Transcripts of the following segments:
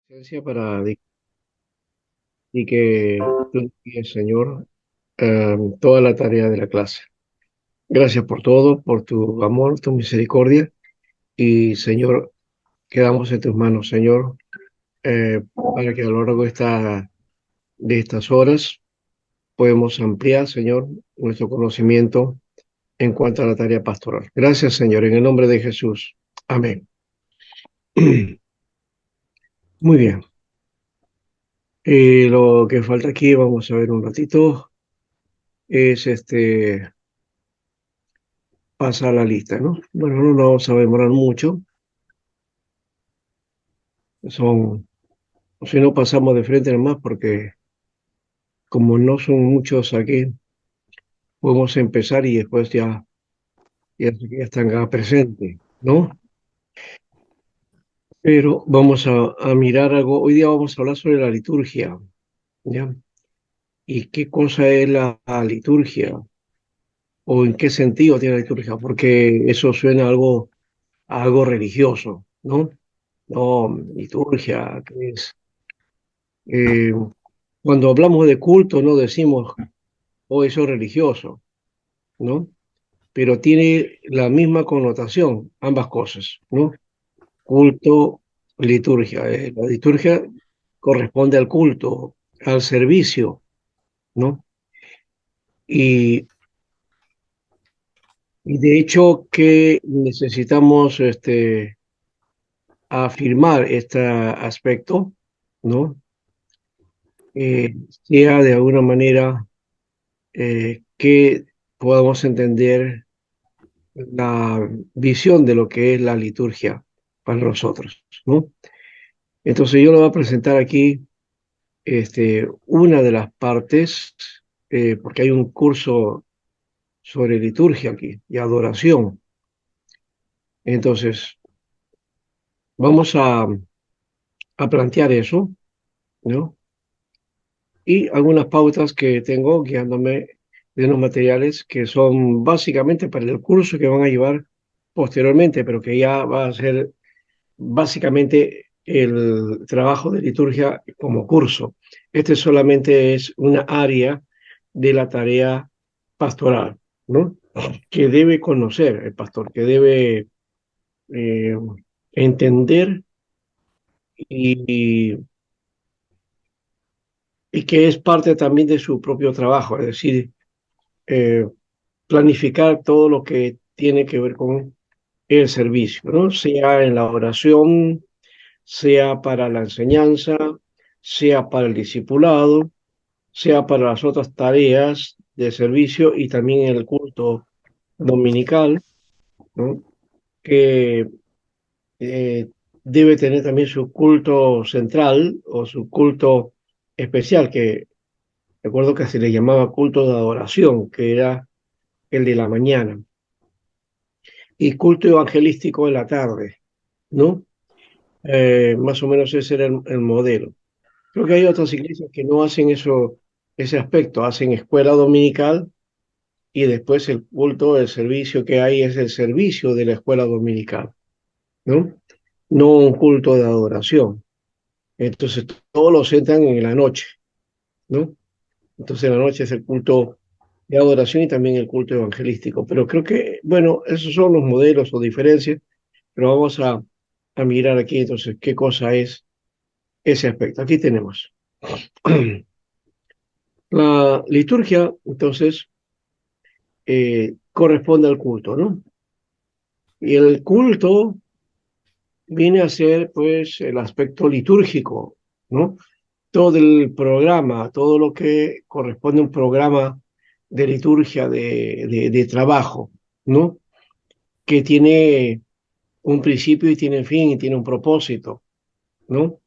Presencia para y que tú guíes, Señor, toda la tarea de la clase. Gracias por todo, por tu amor, tu misericordia. Y, Señor, quedamos en tus manos, Señor, para que a lo largo de estas horas podemos ampliar, Señor, nuestro conocimiento en cuanto a la tarea pastoral. Gracias, Señor, en el nombre de Jesús. Amén. Muy bien. Lo que falta aquí, vamos a ver un ratito, es pasar la lista, ¿no? Bueno, no nos vamos a demorar mucho. Son, si no pasamos de frente nomás, porque como no son muchos aquí, podemos empezar y después ya están acá presentes, ¿no? Pero vamos a mirar algo. Hoy día vamos a hablar sobre la liturgia, ¿ya? ¿Y qué cosa es la liturgia? ¿O en qué sentido tiene la liturgia? Porque eso suena a algo religioso, ¿no? No, liturgia, ¿qué es? Eh, Cuando hablamos de culto, no decimos, oh, eso es religioso, ¿no? Pero tiene la misma connotación, ambas cosas, ¿no? Culto, liturgia. La liturgia corresponde al culto, al servicio, ¿no? Y, y de hecho que necesitamos afirmar este aspecto, ¿no? Sea de alguna manera que podamos entender la visión de lo que es la liturgia para nosotros, ¿no? Entonces yo le voy a presentar aquí una de las partes, porque hay un curso sobre liturgia aquí y adoración. Entonces, vamos a plantear eso, ¿no? Y algunas pautas que tengo guiándome de unos materiales que son básicamente para el curso que van a llevar posteriormente, pero que ya va a ser básicamente el trabajo de liturgia como curso. Este solamente es una área de la tarea pastoral, ¿no? Que debe conocer el pastor, que debe eh, entender y, y que es parte también de su propio trabajo, es decir, eh, planificar todo lo que tiene que ver con el servicio, ¿no? Sea en la oración, sea para la enseñanza, sea para el discipulado, sea para las otras tareas de servicio y también el culto dominical, ¿no? Que eh, debe tener también su culto central o su culto especial, que recuerdo que se le llamaba culto de adoración, que era el de la mañana, y culto evangelístico en la tarde, ¿no? Más o menos ese era el modelo. Creo que hay otras iglesias que no hacen eso, ese aspecto, hacen escuela dominical y después el culto, el servicio que hay es el servicio de la escuela dominical, ¿no? No un culto de adoración. Entonces todos lo centran en la noche, ¿no? Entonces en la noche es el culto de adoración y también el culto evangelístico. Pero creo que, bueno, esos son los modelos o diferencias, pero vamos a mirar aquí entonces qué cosa es ese aspecto. Aquí tenemos. La liturgia, entonces, corresponde al culto, ¿no? Y el culto viene a ser, pues, el aspecto litúrgico, ¿no? Todo el programa, todo lo que corresponde a un programa de liturgia, de trabajo, ¿no? Que tiene un principio y tiene fin y tiene un propósito, ¿no?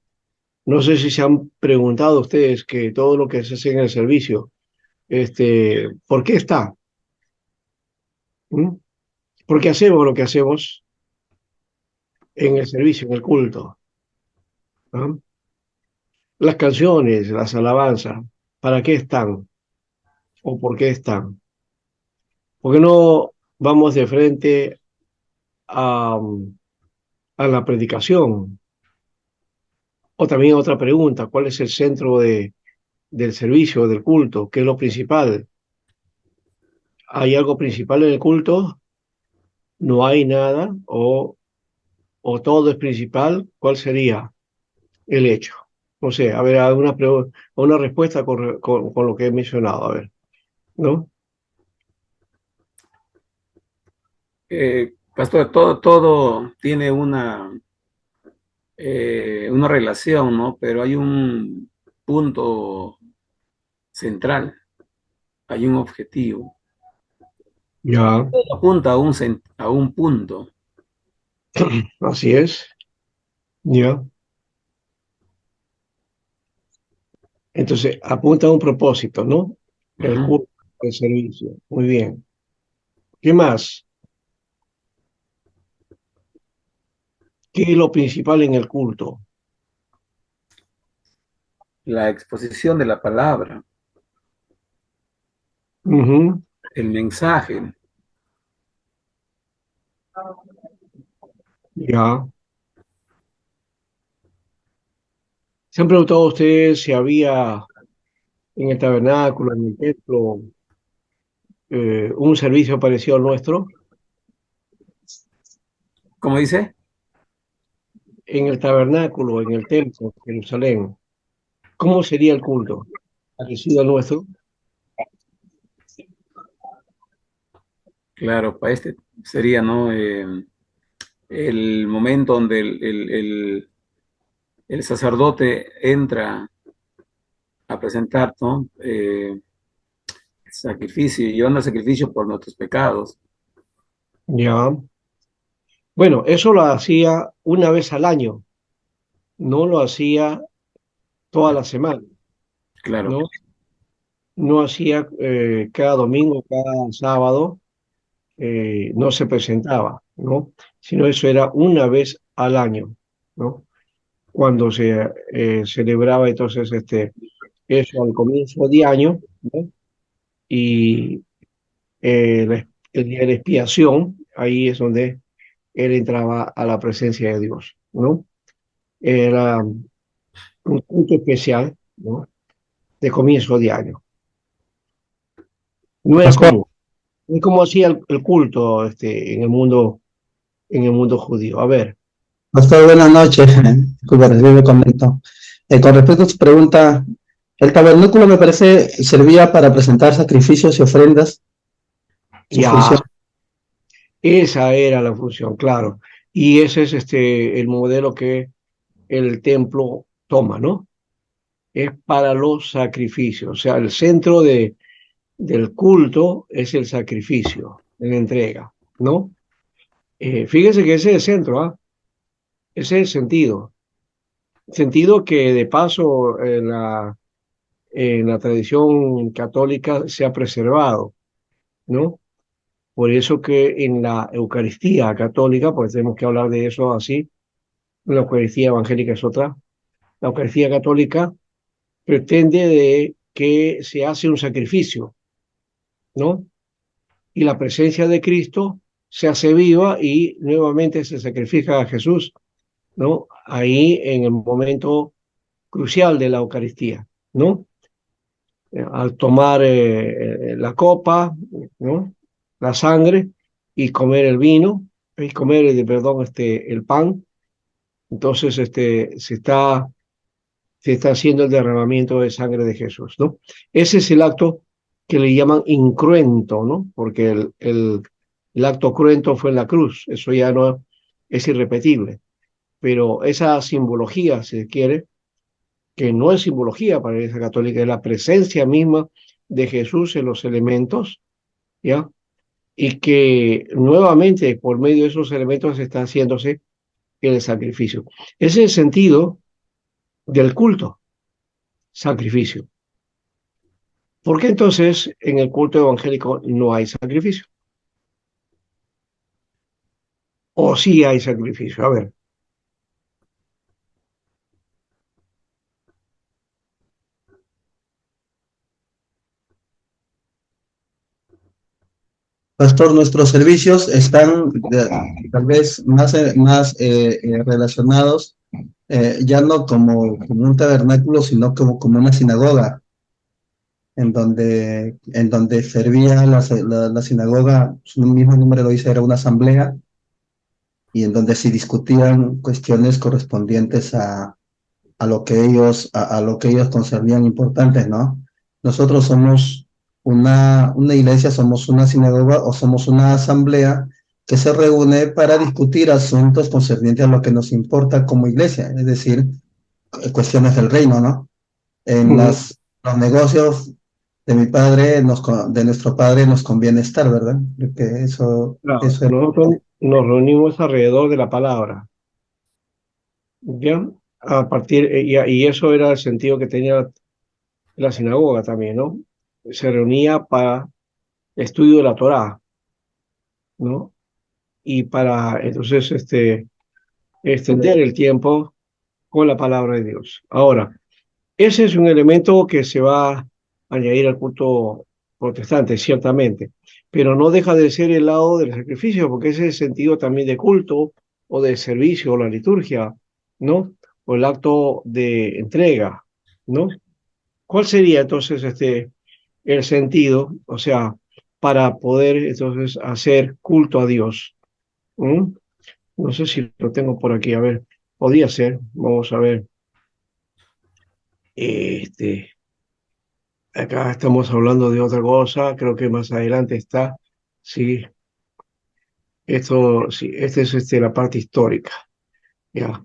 No sé si se han preguntado ustedes que todo lo que se hace en el servicio, ¿por qué está? ¿Mm? ¿Por qué hacemos lo que hacemos en el servicio, en el culto? ¿No? Las canciones, las alabanzas, ¿para qué están? ¿O por qué están? ¿Por qué no vamos de frente a, a la predicación? O también otra pregunta, ¿cuál es el centro del servicio, del culto? ¿Qué es lo principal? ¿Hay algo principal en el culto? ¿No hay nada? ¿O todo es principal? ¿Cuál sería el hecho? No sé, a ver, una respuesta con lo que he mencionado, a ver, ¿no? Pastor, todo tiene una relación, ¿no? Pero hay un punto central, hay un objetivo. Ya, Todo apunta a un punto. así es, ya. Entonces, apunta a un propósito, ¿no? El Ujú. culto, el servicio. Muy bien. ¿Qué más? ¿Qué es lo principal en el culto? La exposición de la palabra, Ujú, el mensaje. ya. ¿Se han preguntado ustedes si había en el tabernáculo, en el templo, un servicio parecido al nuestro? ¿Cómo dice? En el tabernáculo, en el templo, en Jerusalén, ¿cómo sería el culto? ¿Parecido al nuestro? Claro, para este sería, ¿no? El momento donde el sacerdote entra a presentar, ¿no? Sacrificio, llevando el sacrificio por nuestros pecados. Ya. Bueno, eso lo hacía una vez al año, no lo hacía toda la semana, Claro, ¿no? No hacía cada domingo, cada sábado, no se presentaba, ¿no? Sino eso era una vez al año, ¿no? Cuando se celebraba entonces eso al comienzo de año, ¿no? Y el día de la expiación, ahí es donde él entraba a la presencia de Dios, ¿no? Era un culto especial, ¿no? De comienzo de año. No es Pastor, común. Es como hacía el culto en el mundo judío. A ver, Pastor, buenas noches. Disculpe, recién me comentó. Con respecto a su pregunta, el tabernáculo me parece servía para presentar sacrificios y ofrendas. Su ya, función, esa era la función, claro. Y ese es el modelo que el templo toma, ¿no? Es para los sacrificios. O sea, el centro del culto es el sacrificio, la entrega, ¿no? Fíjese que ese es el centro, ¿ah? Ese es el sentido. Sentido que de paso en la tradición católica se ha preservado, ¿no? Por eso que en la Eucaristía católica, pues tenemos que hablar de eso así, la Eucaristía evangélica es otra, la Eucaristía católica pretende de que se hace un sacrificio, ¿no? Y la presencia de Cristo se hace viva y nuevamente se sacrifica a Jesús, ¿no? Ahí en el momento crucial de la Eucaristía, ¿no? Al tomar la copa, ¿no? La sangre y comer el vino, y comer, perdón, el pan, entonces se está haciendo el derramamiento de sangre de Jesús, ¿no? Ese es el acto que le llaman incruento, ¿no? Porque el acto cruento fue en la cruz, eso ya no es irrepetible, pero esa simbología, si se quiere, que no es simbología para la Iglesia Católica, es la presencia misma de Jesús en los elementos, ¿ya? Y que nuevamente por medio de esos elementos está haciéndose el sacrificio. Ese es el sentido del culto, sacrificio. ¿Por qué entonces en el culto evangélico no hay sacrificio? ¿O sí hay sacrificio? A ver, Pastor, nuestros servicios están tal vez más relacionados ya no como un tabernáculo, sino como una sinagoga, en donde servía la sinagoga, su mismo nombre lo dice, era una asamblea, y en donde se discutían cuestiones correspondientes a lo que ellos consideran importantes, ¿no? Nosotros somos una iglesia, somos una sinagoga o somos una asamblea que se reúne para discutir asuntos concernientes a lo que nos importa como iglesia, es decir, cuestiones del reino, ¿no? En los negocios de mi padre, de nuestro padre nos conviene estar, ¿verdad? Porque Claro, eso es. nosotros nos reunimos alrededor de la palabra, ¿ya? A partir, y eso era el sentido que tenía la sinagoga también, ¿no? Se reunía para estudio de la Torá, ¿no? Y para entonces extender el tiempo con la palabra de Dios. Ahora, ese es un elemento que se va a añadir al culto protestante, ciertamente, pero no deja de ser el lado del sacrificio, porque ese es el sentido también de culto o de servicio o la liturgia, ¿no? O el acto de entrega, ¿no? ¿Cuál sería entonces el sentido, o sea, para poder entonces hacer culto a Dios? ¿Mm? No sé si lo tengo por aquí, a ver, podría ser, vamos a ver. Este, Acá estamos hablando de otra cosa, creo que más adelante está, sí, sí, esta es la parte histórica, ya.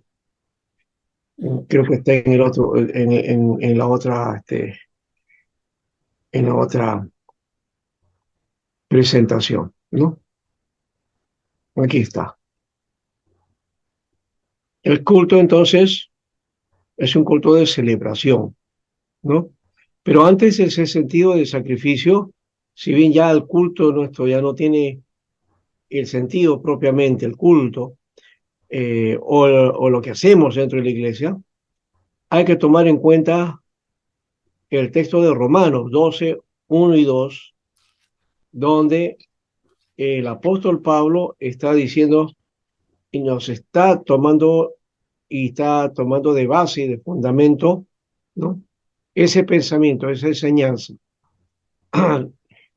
Creo que está en el otro, en la otra presentación, ¿no? Aquí está. El culto, entonces, es un culto de celebración, ¿no? Pero antes ese sentido de sacrificio, si bien ya el culto nuestro ya no tiene el sentido propiamente, el culto, o lo que hacemos dentro de la iglesia, hay que tomar en cuenta el texto de Romanos 12, 1 y 2, donde el apóstol Pablo está diciendo y nos está tomando de base, de fundamento, ¿no? Ese pensamiento, esa enseñanza.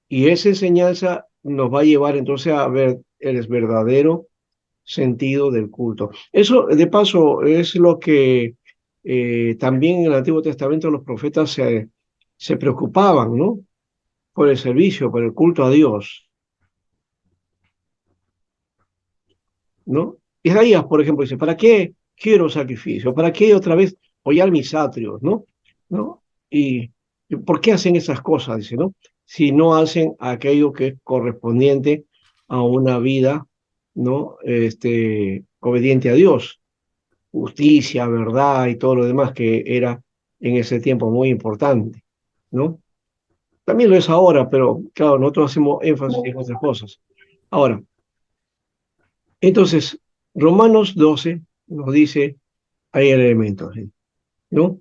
Y esa enseñanza nos va a llevar entonces a ver el verdadero sentido del culto. Eso, de paso, es lo que también en el Antiguo Testamento los profetas se preocupaban, ¿no? Por el servicio, por el culto a Dios, ¿no? Isaías, por ejemplo, dice, ¿para qué quiero sacrificio? ¿Para qué otra vez hollar mis atrios, ¿no? ¿No? Y ¿por qué hacen esas cosas? Dice, ¿no? Si no hacen aquello que es correspondiente a una vida, ¿no? Obediente a Dios, justicia, verdad y todo lo demás que era en ese tiempo muy importante, ¿no? También lo es ahora, pero claro, nosotros hacemos énfasis en otras cosas. Ahora, entonces, Romanos 12 nos dice, hay elementos, ¿sí? ¿No?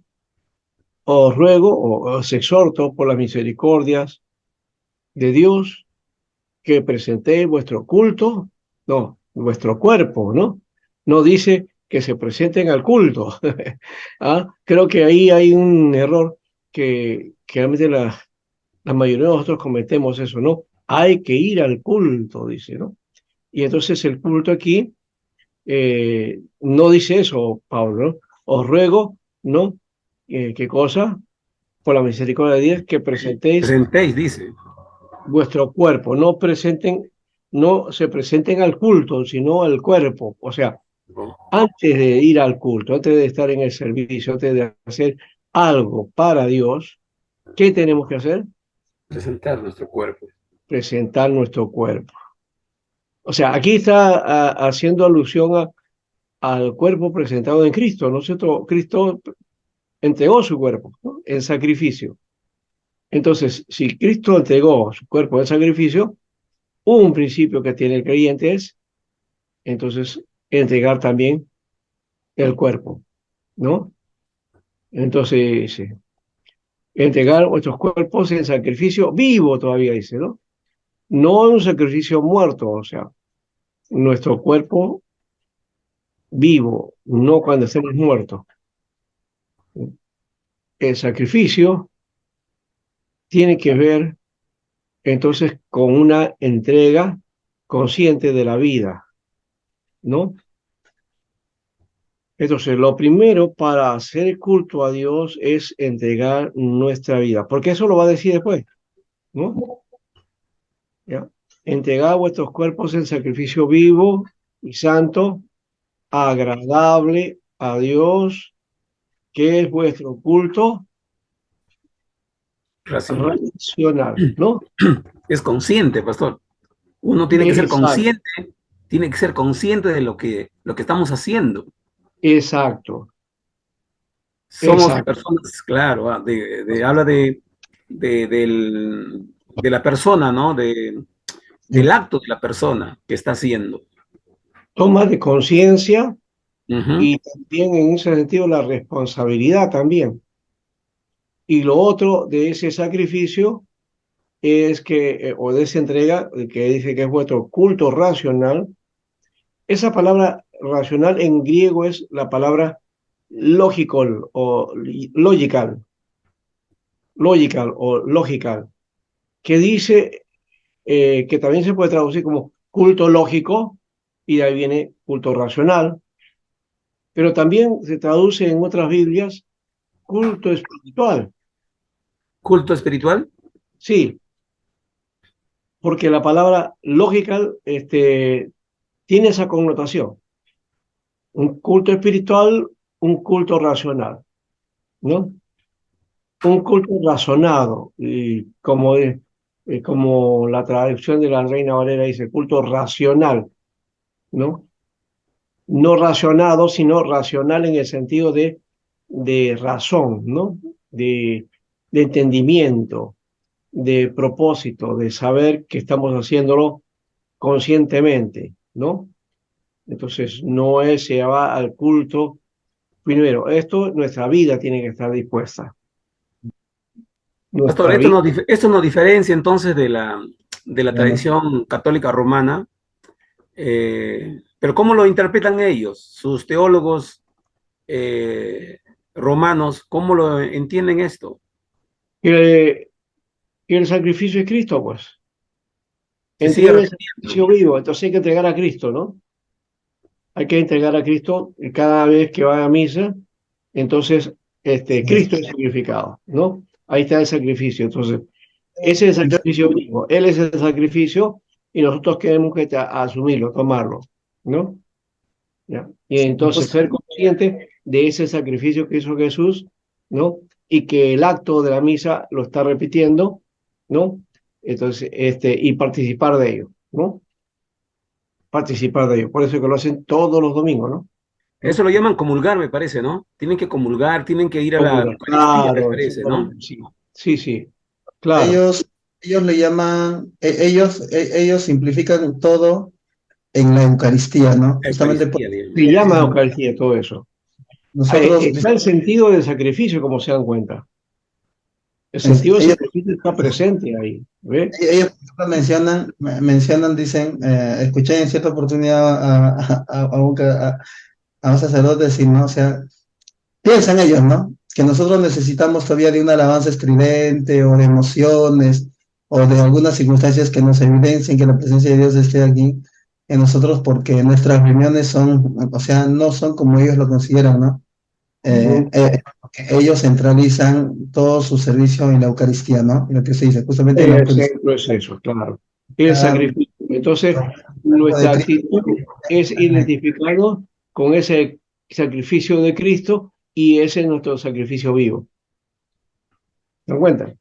Os ruego, o os exhorto por las misericordias de Dios que presentéis vuestro culto, no, vuestro cuerpo, ¿no? No dice que se presenten al culto. ¿Ah? Creo que ahí hay un error que realmente la mayoría de nosotros cometemos eso, ¿no? Hay que ir al culto, dice, ¿no? Y entonces el culto aquí no dice eso, Pablo, ¿no? Os ruego, ¿no? ¿Qué cosa? Por la misericordia de Dios, que presentéis Presentéis, dice. vuestro cuerpo, no se presenten al culto, sino al cuerpo. O sea, ¿No? antes de ir al culto, antes de estar en el servicio, antes de hacer algo para Dios, ¿qué tenemos que hacer? Presentar nuestro cuerpo. Presentar nuestro cuerpo. O sea, aquí está haciendo alusión al cuerpo presentado en Cristo, ¿no es cierto? Cristo entregó su cuerpo, ¿no? En sacrificio. Entonces, si Cristo entregó su cuerpo en sacrificio, un principio que tiene el creyente es, entonces, entregar también el cuerpo, ¿no? Entonces, entregar nuestros cuerpos en sacrificio vivo todavía dice, ¿no? No en un sacrificio muerto, o sea, nuestro cuerpo vivo, no cuando estemos muertos. El sacrificio tiene que ver entonces con una entrega consciente de la vida, ¿no? Entonces, lo primero para hacer culto a Dios es entregar nuestra vida, porque eso lo va a decir después, ¿no? ¿Ya? Entregar vuestros cuerpos en sacrificio vivo y santo, agradable a Dios, que es vuestro culto Racional. racional, ¿no? Es consciente, pastor. Uno Exacto, tiene que ser consciente de lo que estamos haciendo. exacto, Somos exacto. personas, claro, habla de la persona, ¿no? Del acto de la persona que está haciendo. Toma de conciencia Ujú. y también en ese sentido la responsabilidad también. Y lo otro de ese sacrificio es que, o de esa entrega, que dice que es vuestro culto racional, esa palabra racional en griego es la palabra logical o logical, que dice que también se puede traducir como culto lógico, y de ahí viene culto racional, pero también se traduce en otras Biblias culto espiritual. Culto espiritual. Sí, porque la palabra logical tiene esa connotación. Un culto espiritual, un culto racional, ¿no? Un culto razonado, y como la traducción de la Reina Valera dice, culto racional, ¿no? No racionado, sino racional en el sentido de razón, ¿no? De entendimiento, de propósito, de saber que estamos haciéndolo conscientemente, ¿no? Entonces, no es, se va al culto. Primero, nuestra vida tiene que estar dispuesta. Pastor, Nuestra vida, esto nos diferencia entonces de la tradición católica romana, pero ¿cómo lo interpretan ellos, sus teólogos romanos? ¿Cómo lo entienden esto? que, que el sacrificio es Cristo, pues. Se sigue Entiende el sacrificio repitiendo. vivo, entonces hay que entregar a Cristo, ¿no? Hay que entregar a Cristo cada vez que va a misa, entonces Cristo es sacrificado, ¿no? Ahí está el sacrificio, entonces, ese es el sacrificio vivo, Él es el sacrificio y nosotros tenemos que asumirlo, tomarlo, ¿no? ¿Ya? Y entonces ser consciente de ese sacrificio que hizo Jesús, ¿no? Y que el acto de la misa lo está repitiendo, ¿no? Entonces, y participar de ello, ¿no? Participar de ello. Por eso es que lo hacen todos los domingos, ¿no? Eso ¿No? lo llaman comulgar, me parece, ¿no? Tienen que comulgar, tienen que ir a la Comulgar. Eucaristía, me Claro, parece, ¿no? exactamente, sí. Sí, sí, claro. Ellos, ellos le llaman, ellos simplifican todo en la Eucaristía, ¿no? La Justamente por Eucaristía, Se digamos. llama Eucaristía todo eso. nosotros, Está el sentido del sacrificio, como se dan cuenta. El sentido del ellos, sacrificio está presente ahí, ¿ve? ellos mencionan, dicen, escuché en cierta oportunidad a un sacerdote decir, ¿no? O sea, piensan ellos, ¿no? Que nosotros necesitamos todavía de una alabanza estridente o de emociones o de algunas circunstancias que nos evidencien que la presencia de Dios esté aquí en nosotros porque nuestras reuniones son, o sea, no son como ellos lo consideran, ¿no? Ujú. Ellos centralizan todo su servicio en la Eucaristía, ¿no? En lo que se dice, justamente en la El Eucaristía. centro es eso, claro. El sacrificio. Entonces, De nuestra Cristo. actitud es identificarnos con ese sacrificio de Cristo, y ese es nuestro sacrificio vivo. ¿Se dan cuenta?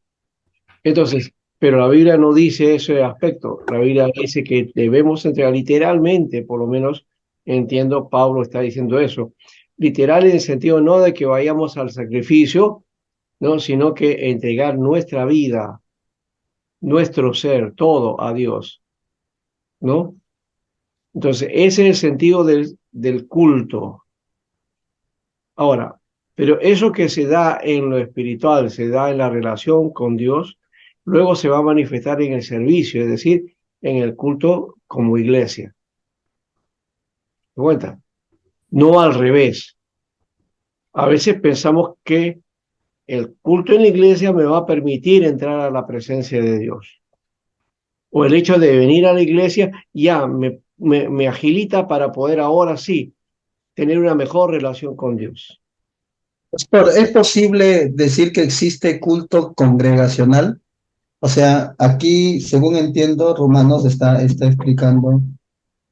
Entonces, pero la Biblia no dice ese aspecto. La Biblia dice que debemos entregar literalmente, por lo menos entiendo, Pablo está diciendo eso. Literal en el sentido no de que vayamos al sacrificio, no, sino que entregar nuestra vida, nuestro ser, todo a Dios, ¿no? Entonces, ese es el sentido del culto. Ahora, pero eso que se da en lo espiritual, se da en la relación con Dios, luego se va a manifestar en el servicio, es decir, en el culto como iglesia. ¿Te cuenta? no al revés. A veces pensamos que el culto en la iglesia me va a permitir entrar a la presencia de Dios. O el hecho de venir a la iglesia ya me agilita para poder ahora sí tener una mejor relación con Dios. ¿Es posible decir que existe culto congregacional? O sea, aquí, según entiendo, Romanos está explicando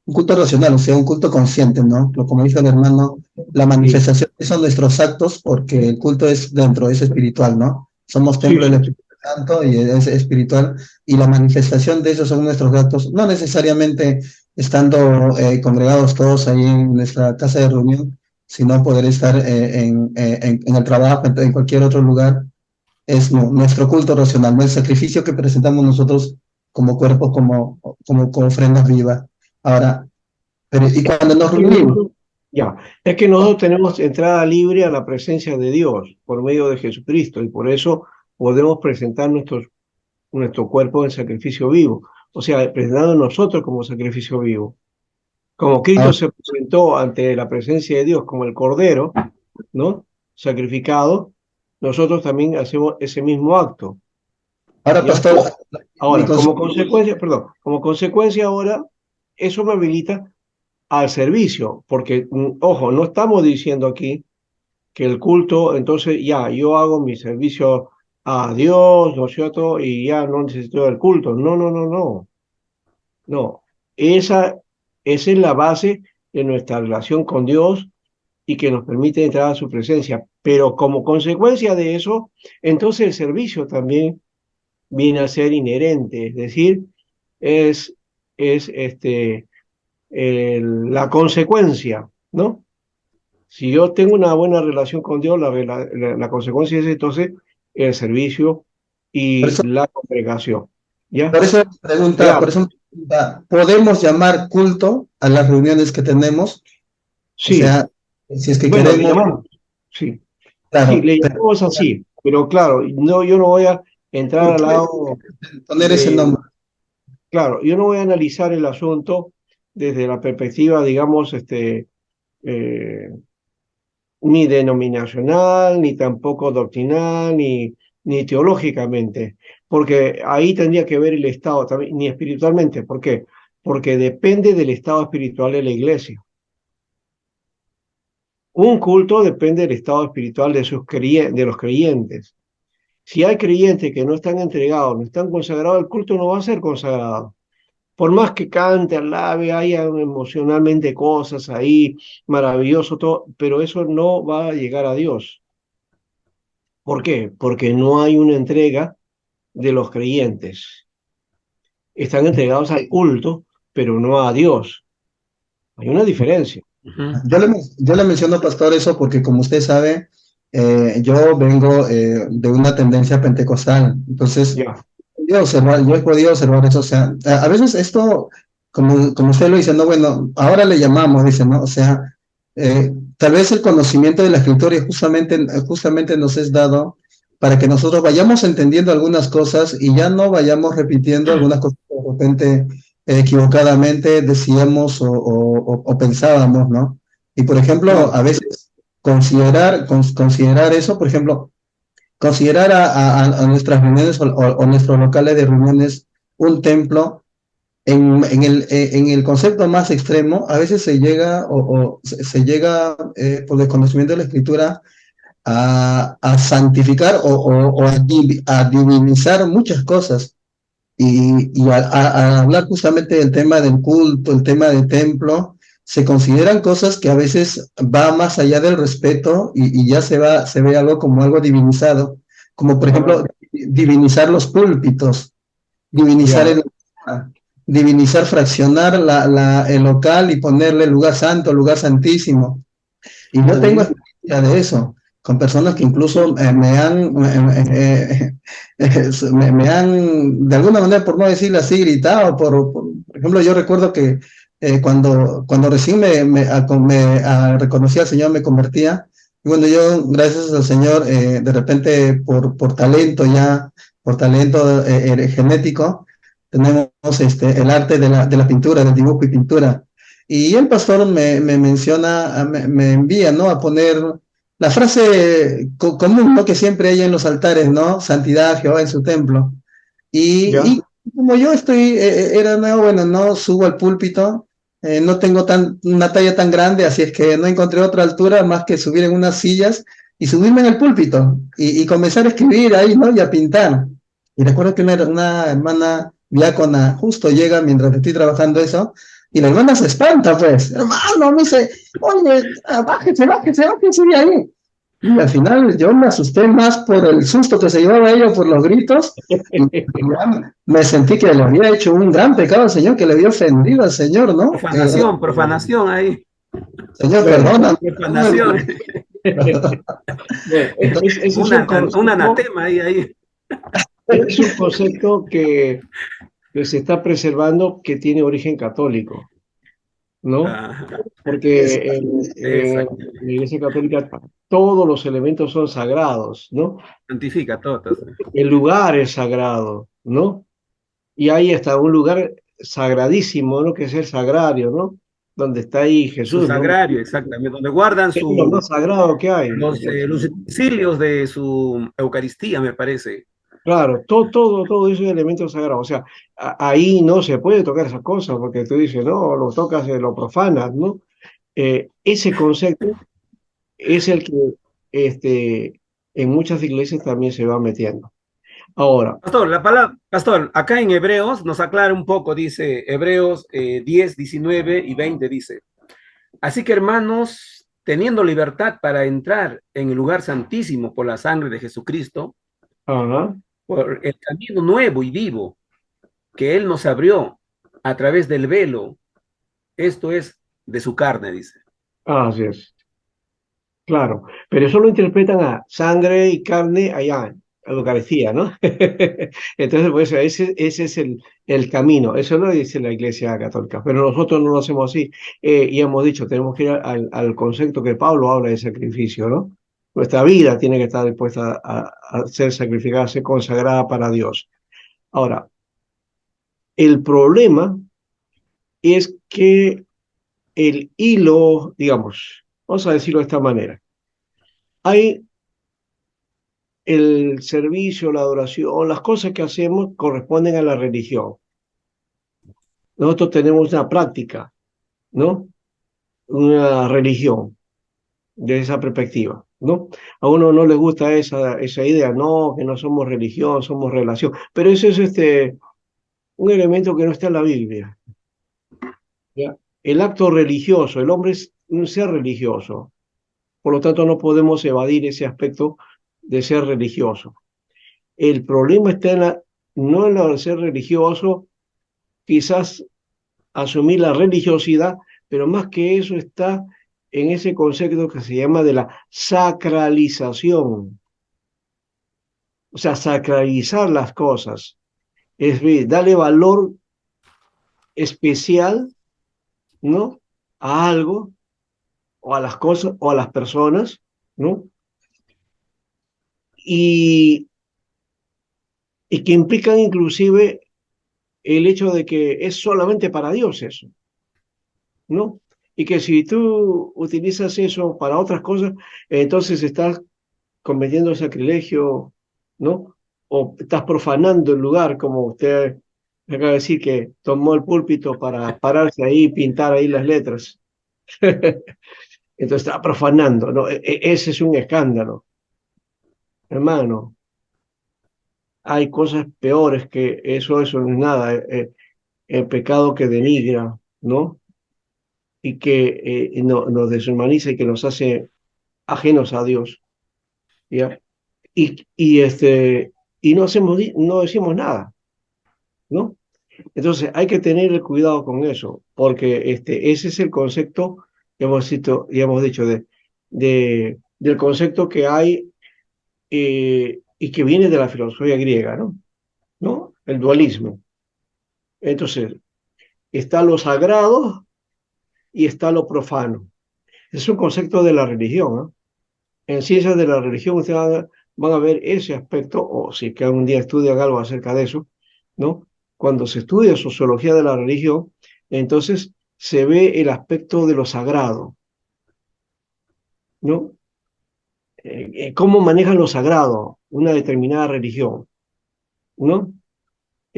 un culto racional, o sea, un culto consciente, ¿no? Pero como dijo el hermano, la Sí, manifestación son nuestros actos porque el culto es dentro, es espiritual, ¿no? Somos sí, templo del sí. Espíritu Santo y es espiritual, y la manifestación de esos son nuestros actos, no necesariamente estando congregados todos ahí en nuestra casa de reunión, sino poder estar en el trabajo, en cualquier otro lugar, es nuestro culto racional, no el sacrificio que presentamos nosotros como cuerpo, como ofrenda viva. Ahora, pero, y cuando nos Es que reunimos, ya, es que nosotros tenemos entrada libre a la presencia de Dios por medio de Jesucristo y por eso podemos presentar nuestro cuerpo en sacrificio vivo. O sea, presentando nosotros como sacrificio vivo. Como Cristo ahora, se presentó ante la presencia de Dios como el Cordero, ¿no? Sacrificado, nosotros también hacemos ese mismo acto, ahora, ¿ya? pastor, mi Ahora, como concepto, consecuencia, perdón, como consecuencia ahora, eso me habilita al servicio, porque, ojo, no estamos diciendo aquí que el culto, entonces ya, yo hago mi servicio a Dios, ¿no es cierto? Y ya no necesito el culto. No, no, no, no, no. Esa es la base de nuestra relación con Dios y que nos permite entrar a su presencia. Pero como consecuencia de eso, entonces el servicio también viene a ser inherente, es decir, es, es la consecuencia, ¿no? Si yo tengo una buena relación con Dios, la consecuencia es entonces el servicio por y eso, la congregación, ¿ya? por eso me pregunta, por Claro, eso me pregunta, ¿podemos llamar culto a las reuniones que tenemos? O sí, sea, si es que bueno, le queremos, llamamos, sí, sí, claro, le pero llamamos así, pero claro, no, yo no voy a entrar al puede lado poner ese de, nombre. claro, yo no voy a analizar el asunto desde la perspectiva, digamos, eh, ni denominacional, ni tampoco doctrinal, ni teológicamente, porque ahí tendría que ver el estado también, ni espiritualmente. ¿Por qué? Porque depende del estado espiritual de la iglesia. Un culto depende del estado espiritual de los creyentes. Si hay creyentes que no están entregados, no están consagrados, el culto no va a ser consagrado. Por más que cante, alabe, haya emocionalmente cosas ahí, maravilloso todo, pero eso no va a llegar a Dios. ¿Por qué? Porque no hay una entrega de los creyentes. Están entregados al culto, pero no a Dios. Hay una diferencia. Ujú. Yo le menciono, pastor, eso porque como usted sabe, yo vengo de una tendencia pentecostal, entonces Ya, yo he podido observar eso, o sea, a veces esto, como usted lo dice, no, bueno, ahora le llamamos, dice, ¿no? O sea, tal vez el conocimiento de la escritura justamente nos es dado para que nosotros vayamos entendiendo algunas cosas y ya no vayamos repitiendo algunas cosas que de repente equivocadamente decíamos o pensábamos, ¿no? Y por ejemplo, claro, a veces considerar eso, por ejemplo, considerar a nuestras reuniones o nuestros locales de reuniones un templo, en el concepto más extremo, a veces se llega se llega por desconocimiento de la escritura a santificar a divinizar muchas cosas y a hablar justamente del tema del culto, el tema del templo, se consideran cosas que a veces va más allá del respeto y ya se ve algo como algo divinizado, como por ejemplo ah, divinizar los púlpitos, divinizar ya, divinizar, fraccionar el local y ponerle lugar santo, lugar santísimo. Y yo tengo ujú, experiencia de eso, con personas que incluso me han, de alguna manera, por no decirlo así, gritado. Por ejemplo, yo recuerdo que cuando recién reconocí al Señor, me convertía. Y bueno, yo, gracias al Señor, de repente, por talento genético, tenemos el arte de la pintura, del dibujo y pintura. Y el pastor me menciona, me envía, ¿no? A poner la frase común, ¿no? Que siempre hay en los altares, ¿no? Santidad, Jehová en su templo. ¿Ya? Y como yo era nuevo, bueno, no subo al púlpito, no tengo una talla tan grande, así es que no encontré otra altura más que subir en unas sillas y subirme en el púlpito y comenzar a escribir ahí, ¿no? Y a pintar. Y recuerdo que una hermana diácona justo llega mientras estoy trabajando eso, y la hermana se espanta, pues, hermano, me dice, oye, bájese de ahí. Y al final yo me asusté más por el susto que se llevaba ella por los gritos. Y ya me sentí que le había hecho un gran pecado al Señor, que le había ofendido al Señor, ¿no? Profanación, profanación ahí. Señor, Bueno, perdóname. Profanación. bueno, ese es un Un concepto, anatema ahí. es un concepto que se está preservando que tiene origen católico, ¿no? Ajá, Porque en exacto. la Iglesia Católica todos los elementos son sagrados, ¿no? Santifica todo. El lugar es sagrado, ¿no? Y ahí está un lugar sagradísimo, ¿no? Que es el sagrario, ¿no? Donde está ahí Su Jesús, ¿no? sagrario, exactamente, donde guardan Es lo más sagrado que hay. los utensilios de su Eucaristía, me parece. Claro, todo eso es elemento sagrado. O sea, ahí no se puede tocar esas cosas porque tú dices, no, lo tocas, lo profanas, ¿no? Ese concepto es el que en muchas iglesias también se va metiendo. Ahora, Pastor, pastor, acá en Hebreos nos aclara un poco, dice Hebreos 10, 19 y 20, dice, así que hermanos, teniendo libertad para entrar en el lugar santísimo por la sangre de Jesucristo, ajá, por el camino nuevo y vivo que Él nos abrió a través del velo, esto es de su carne, dice. así es, claro. Pero eso lo interpretan a sangre y carne allá, a la Eucaristía, ¿no? Entonces, pues ese es el camino. Eso lo dice la Iglesia Católica. Pero nosotros no lo hacemos así. Y hemos dicho, tenemos que ir al concepto que Pablo habla de sacrificio, ¿no? Nuestra vida tiene que estar dispuesta a ser sacrificada, a ser consagrada para Dios. Ahora, el problema es que el hilo, digamos, vamos a decirlo de esta manera, hay el servicio, la adoración, las cosas que hacemos corresponden a la religión. Nosotros tenemos una práctica, ¿no? Una religión de esa perspectiva, ¿no? A uno no le gusta esa idea, no, que no somos religión, somos relación, pero eso es un elemento que no está en la Biblia, ¿ya? El acto religioso, el hombre es un ser religioso, por lo tanto no podemos evadir ese aspecto de ser religioso. El problema está no en lo de ser religioso, quizás asumir la religiosidad, pero más que eso está en ese concepto que se llama de la sacralización, o sea, sacralizar las cosas, es decir, darle valor especial, ¿no? A algo, o a las cosas, o a las personas, ¿no? Y, y que implican inclusive el hecho de que es solamente para Dios eso, ¿no? Y que si tú utilizas eso para otras cosas, entonces estás cometiendo sacrilegio, ¿no? O estás profanando el lugar, como usted acaba de decir, que tomó el púlpito para pararse ahí y pintar ahí las letras. Entonces está profanando, ¿no? Ese es un escándalo, hermano. Hay cosas peores que eso no es nada. El pecado que denigra, ¿no? Y que nos deshumaniza y que nos hace ajenos a Dios, ¿ya? Y no no decimos nada, ¿no? Entonces hay que tener cuidado con eso, porque ese es el concepto que ya hemos dicho del concepto que hay y que viene de la filosofía griega, ¿no? ¿No? El dualismo. Entonces, está lo sagrado y está lo profano. Es un concepto de la religión, ¿no? En ciencias de la religión ustedes van a ver ese aspecto, o si que algún día estudian algo acerca de eso, ¿no? Cuando se estudia sociología de la religión, entonces se ve el aspecto de lo sagrado, ¿no? Cómo manejan lo sagrado una determinada religión, ¿no?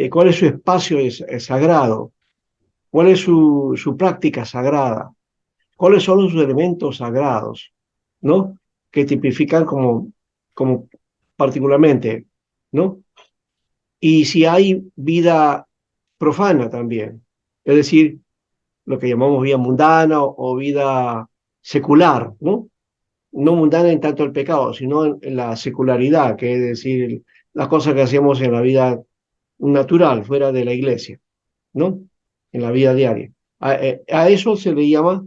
¿Cuál es su espacio sagrado? ¿Cuál es su práctica sagrada? ¿Cuáles son sus elementos sagrados, ¿no? Que tipifican como particularmente, ¿no? Y si hay vida profana también, es decir, lo que llamamos vida mundana o vida secular, ¿no? No mundana en tanto el pecado, sino en la secularidad, que es decir, las cosas que hacemos en la vida natural, fuera de la iglesia, ¿no? En la vida diaria. A eso se le llama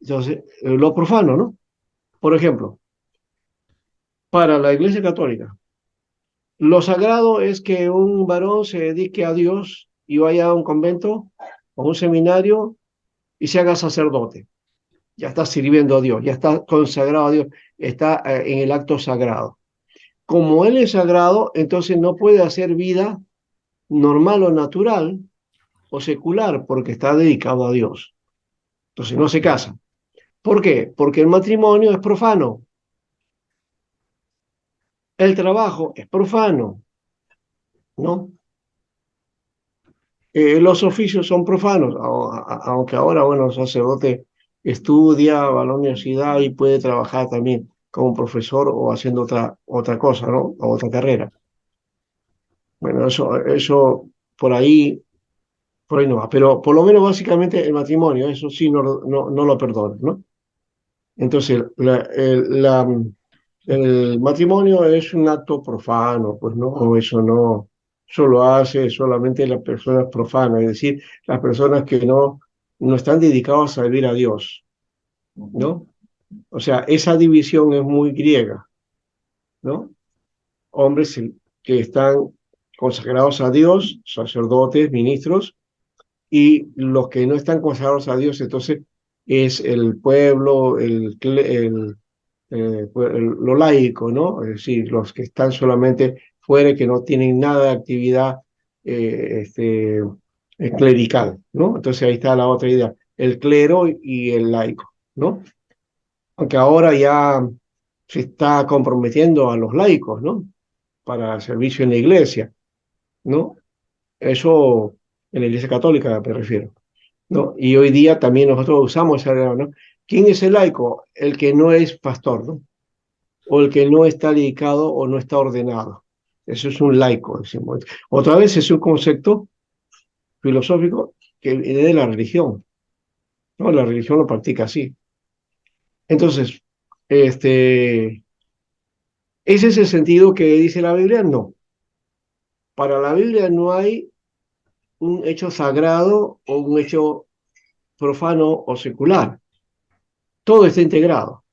entonces, lo profano, ¿no? Por ejemplo, para la iglesia católica, lo sagrado es que un varón se dedique a Dios y vaya a un convento o un seminario y se haga sacerdote. Ya está sirviendo a Dios, ya está consagrado a Dios, está en el acto sagrado. Como él es sagrado, entonces no puede hacer vida normal o natural o secular porque está dedicado a Dios. Entonces no se casa. ¿Por qué? Porque el matrimonio es profano, el trabajo es profano, ¿no? Los oficios son profanos, aunque ahora, bueno, el sacerdote estudia, va a la universidad y puede trabajar también como profesor o haciendo otra cosa, ¿no? O otra carrera. Bueno, eso por ahí no va. Pero por lo menos básicamente el matrimonio, eso sí no lo perdono, ¿no? Entonces, el matrimonio es un acto profano, pues no, o eso no, eso lo hace solamente las personas profanas, es decir, las personas que no están dedicadas a servir a Dios, ¿no? O sea, esa división es muy griega, ¿no? Hombres que están consagrados a Dios, sacerdotes, ministros, y los que no están consagrados a Dios, entonces es el pueblo, lo laico, ¿no? Es decir, los que están solamente fuera y que no tienen nada de actividad clerical, ¿no? Entonces ahí está la otra idea, el clero y el laico, ¿no? Aunque ahora ya se está comprometiendo a los laicos, ¿no? Para el servicio en la iglesia, ¿no? Eso en la iglesia católica me refiero, ¿no? Y hoy día también nosotros usamos esa, ¿no? ¿Quién es el laico? El que no es pastor, ¿no? O el que no está dedicado o no está ordenado. Eso es un laico, decimos. Otra vez es un concepto filosófico que viene de la religión, ¿no? La religión lo practica así. Entonces, ¿ese es el sentido que dice la Biblia? No. Para la Biblia no hay un hecho sagrado o un hecho profano o secular. Todo está integrado.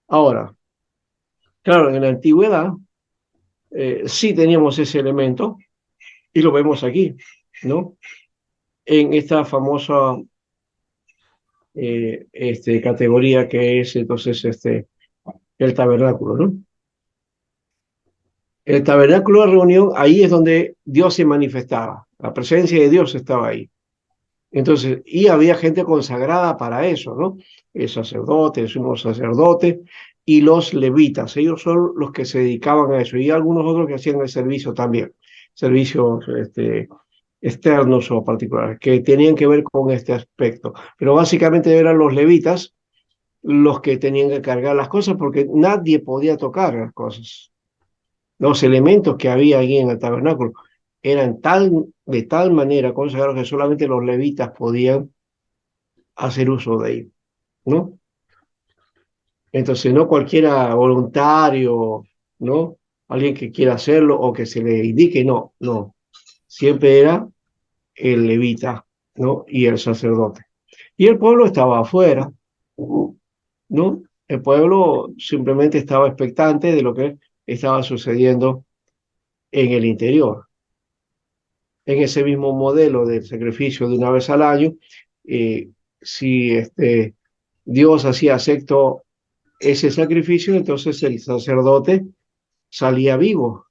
Ahora, claro, en la antigüedad sí teníamos ese elemento y lo vemos aquí, ¿no? En esta famosa categoría que es entonces el tabernáculo, ¿no? El tabernáculo de reunión, ahí es donde Dios se manifestaba, la presencia de Dios estaba ahí. Entonces, y había gente consagrada para eso, ¿no? El sacerdote, el sumo sacerdote y los levitas, ellos son los que se dedicaban a eso, y algunos otros que hacían el servicio también, servicios externos o particulares, que tenían que ver con este aspecto. Pero básicamente eran los levitas los que tenían que cargar las cosas porque nadie podía tocar las cosas. Los elementos que había allí en el tabernáculo eran de tal manera consagrados que solamente los levitas podían hacer uso de ellos, ¿no? Entonces, no cualquiera voluntario, ¿no? Alguien que quiera hacerlo o que se le indique, no. Siempre era el levita, ¿no? Y el sacerdote. Y el pueblo estaba afuera, ¿no? El pueblo simplemente estaba expectante de lo que estaba sucediendo en el interior. En ese mismo modelo del sacrificio de una vez al año, si Dios hacía acepto ese sacrificio, entonces el sacerdote salía vivo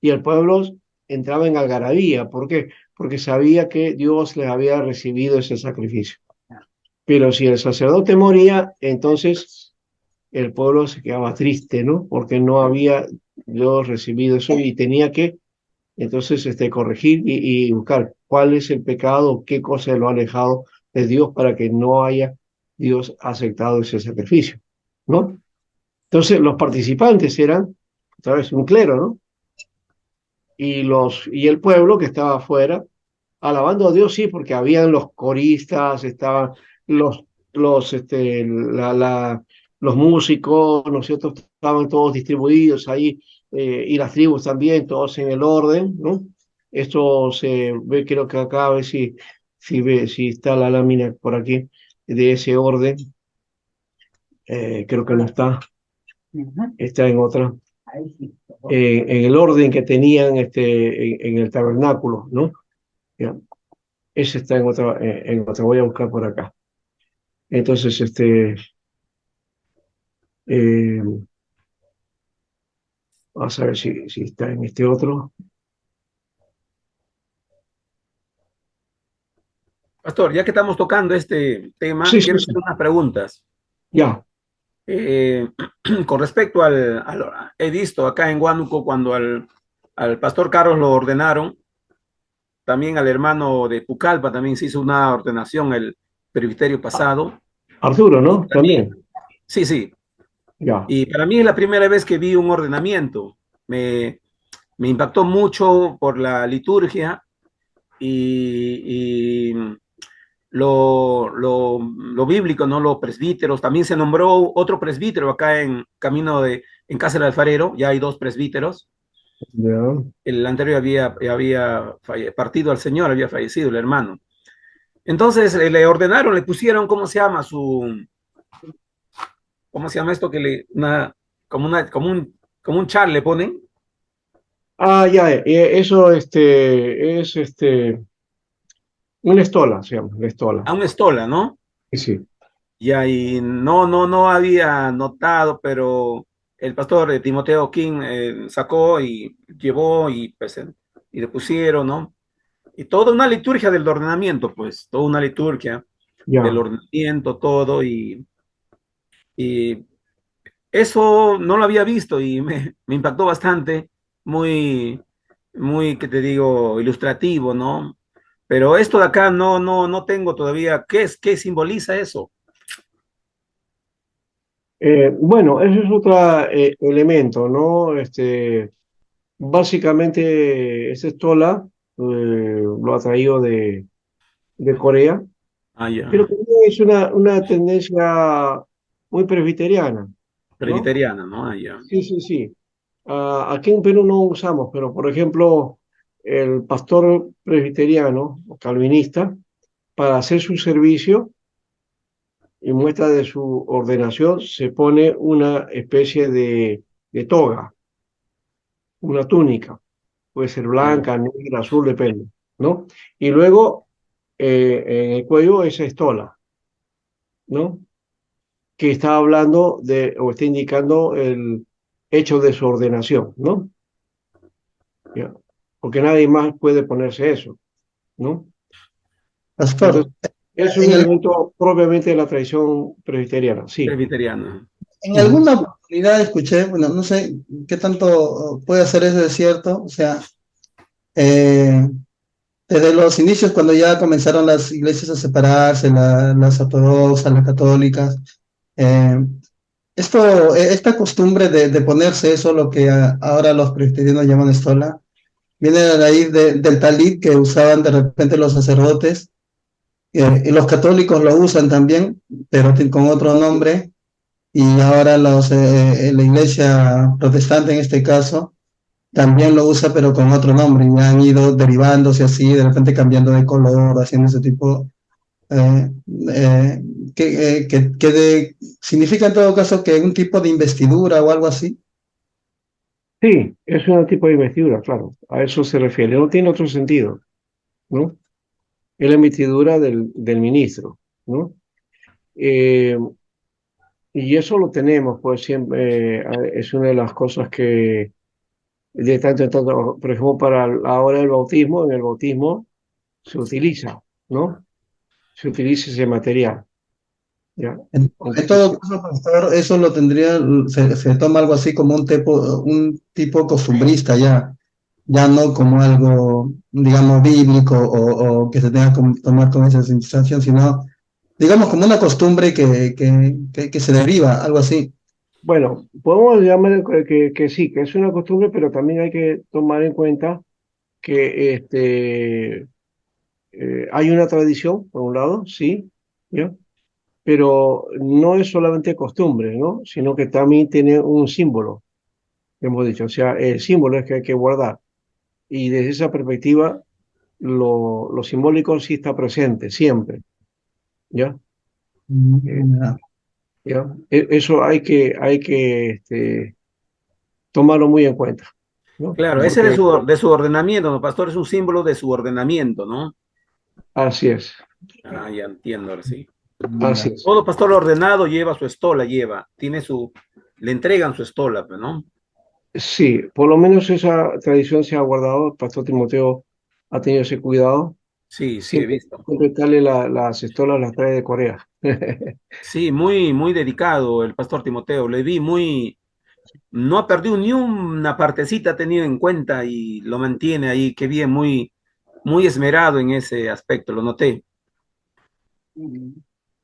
y el pueblo entraba en algarabía. ¿Por qué? Porque sabía que Dios les había recibido ese sacrificio. Pero si el sacerdote moría, entonces el pueblo se quedaba triste, ¿no? Porque no había yo recibido eso y tenía que entonces corregir y buscar cuál es el pecado, qué cosa lo ha alejado de Dios para que no haya Dios aceptado ese sacrificio, ¿no? Entonces los participantes eran, otra vez, un clero, ¿no? Y el pueblo que estaba afuera, alabando a Dios, sí, porque habían los coristas, estaban los, los músicos, ¿no es cierto? Estaban todos distribuidos ahí, y las tribus también, todos en el orden, ¿no? Esto se ve, creo que acá, a ver si está la lámina por aquí, de ese orden. Creo que no está, está en otra. En el orden que tenían en el tabernáculo, ¿no? Ya. Ese está en otra, voy a buscar por acá. Entonces, eh, vamos a ver si está en este otro. Pastor, ya que estamos tocando este tema, Sí, sí, quiero hacer sí. unas preguntas. Ya, Eh, con respecto he visto acá en Huánuco cuando al pastor Carlos lo ordenaron, también al hermano de Pucallpa también se hizo una ordenación el presbiterio pasado. Arturo, Y ¿no? para mí, También. sí, sí. Ya. Y para mí es la primera vez que vi un ordenamiento. Me impactó mucho por la liturgia y lo bíblico, ¿no? Los presbíteros. También se nombró otro presbítero acá en Casa del Alfarero. Ya hay dos presbíteros. Ya. El anterior había partido al Señor, había fallecido el hermano. Entonces le ordenaron, le pusieron, ¿cómo se llama esto? Como un char le ponen Ah, ya, eso es una estola, se llama, la estola. a una estola, ¿no? Sí, sí. Y ahí no había notado, pero el pastor Timoteo King sacó y llevó y le pusieron, ¿no? Y toda una liturgia del ordenamiento, pues, toda una liturgia del Ya. ordenamiento, todo, y eso no lo había visto y me impactó bastante, muy, muy, ¿qué te digo?, ilustrativo, ¿no? Pero esto de acá no tengo todavía, ¿qué simboliza eso? Bueno, ese es otro elemento, ¿no? Básicamente, esta estola lo ha traído de Corea, Ah, pero ya, también es una tendencia muy presbiteriana, ¿no? presbiteriana, ¿no? Ah, ya. Sí, sí, sí. Aquí en Perú no usamos, pero por ejemplo, el pastor presbiteriano o calvinista, para hacer su servicio y muestra de su ordenación, se pone una especie de toga, una túnica, puede ser Ya. blanca, negra, azul, depende, ¿no? Y luego en el cuello esa estola, ¿no? Que está hablando o está indicando el hecho de su ordenación, ¿no? Ya. Porque nadie más puede ponerse eso, ¿no? Pastor, Entonces, es un en, el- elemento propiamente de la tradición presbiteriana, sí. Presbiteriana. en Ujú. alguna oportunidad escuché, bueno, no sé qué tanto puede ser eso de cierto, o sea, eh, desde los inicios, cuando ya comenzaron las iglesias a separarse, las ortodoxas, las católicas, eh, esta costumbre de ponerse eso, lo que ahora los presbiterianos llaman estola, viene de raíz del talit que usaban de repente los sacerdotes, y los católicos lo usan también, pero con otro nombre, y ahora la iglesia protestante en este caso también lo usa, pero con otro nombre, y han ido derivándose así, de repente cambiando de color, haciendo ese tipo, eh, eh, significa en todo caso que un tipo de investidura o algo así. Sí, es un tipo de investidura, claro, a eso se refiere, no tiene otro sentido, ¿no? Es la investidura del ministro, ¿no? Eh, y eso lo tenemos, pues siempre es una de las cosas que de tanto en tanto, por ejemplo, para la hora del bautismo, en el bautismo se utiliza, ¿no? Se utiliza ese material. ¿ya? En Entonces, todo caso, pastor, eso lo tendría, se toma algo así como un tipo costumbrista ya, ya no como algo, digamos, bíblico o que se tenga que tomar con esa sensación, sino, digamos, como una costumbre que se deriva, algo así. bueno, podemos llamar que sí, que es una costumbre, pero también hay que tomar en cuenta que hay una tradición, por un lado, sí, ¿ya? Pero no es solamente costumbre, ¿no? Sino que también tiene un símbolo, hemos dicho. O sea, el símbolo es que hay que guardar. Y desde esa perspectiva, lo simbólico sí está presente, siempre, ¿ya? Eh, Ya. ¿Ya? Eso hay que tomarlo muy en cuenta, ¿no? Claro, ese Porque de su ordenamiento, ¿no, pastor? Es un símbolo de su ordenamiento, ¿no? así es, Ah, ya entiendo, ahora sí. así Ya. es. Todo pastor ordenado lleva su estola, tiene le entregan su estola, pues, ¿no? Sí, por lo menos esa tradición se ha guardado. El pastor Timoteo ha tenido ese cuidado. Sí, sí, he Siempre, visto. siempre trae las estolas, las trae de Corea. Sí, muy, muy dedicado el pastor Timoteo. Le vi muy, no ha perdido ni una partecita, ha tenido en cuenta y lo mantiene ahí. Qué bien, muy, muy esmerado en ese aspecto, lo noté.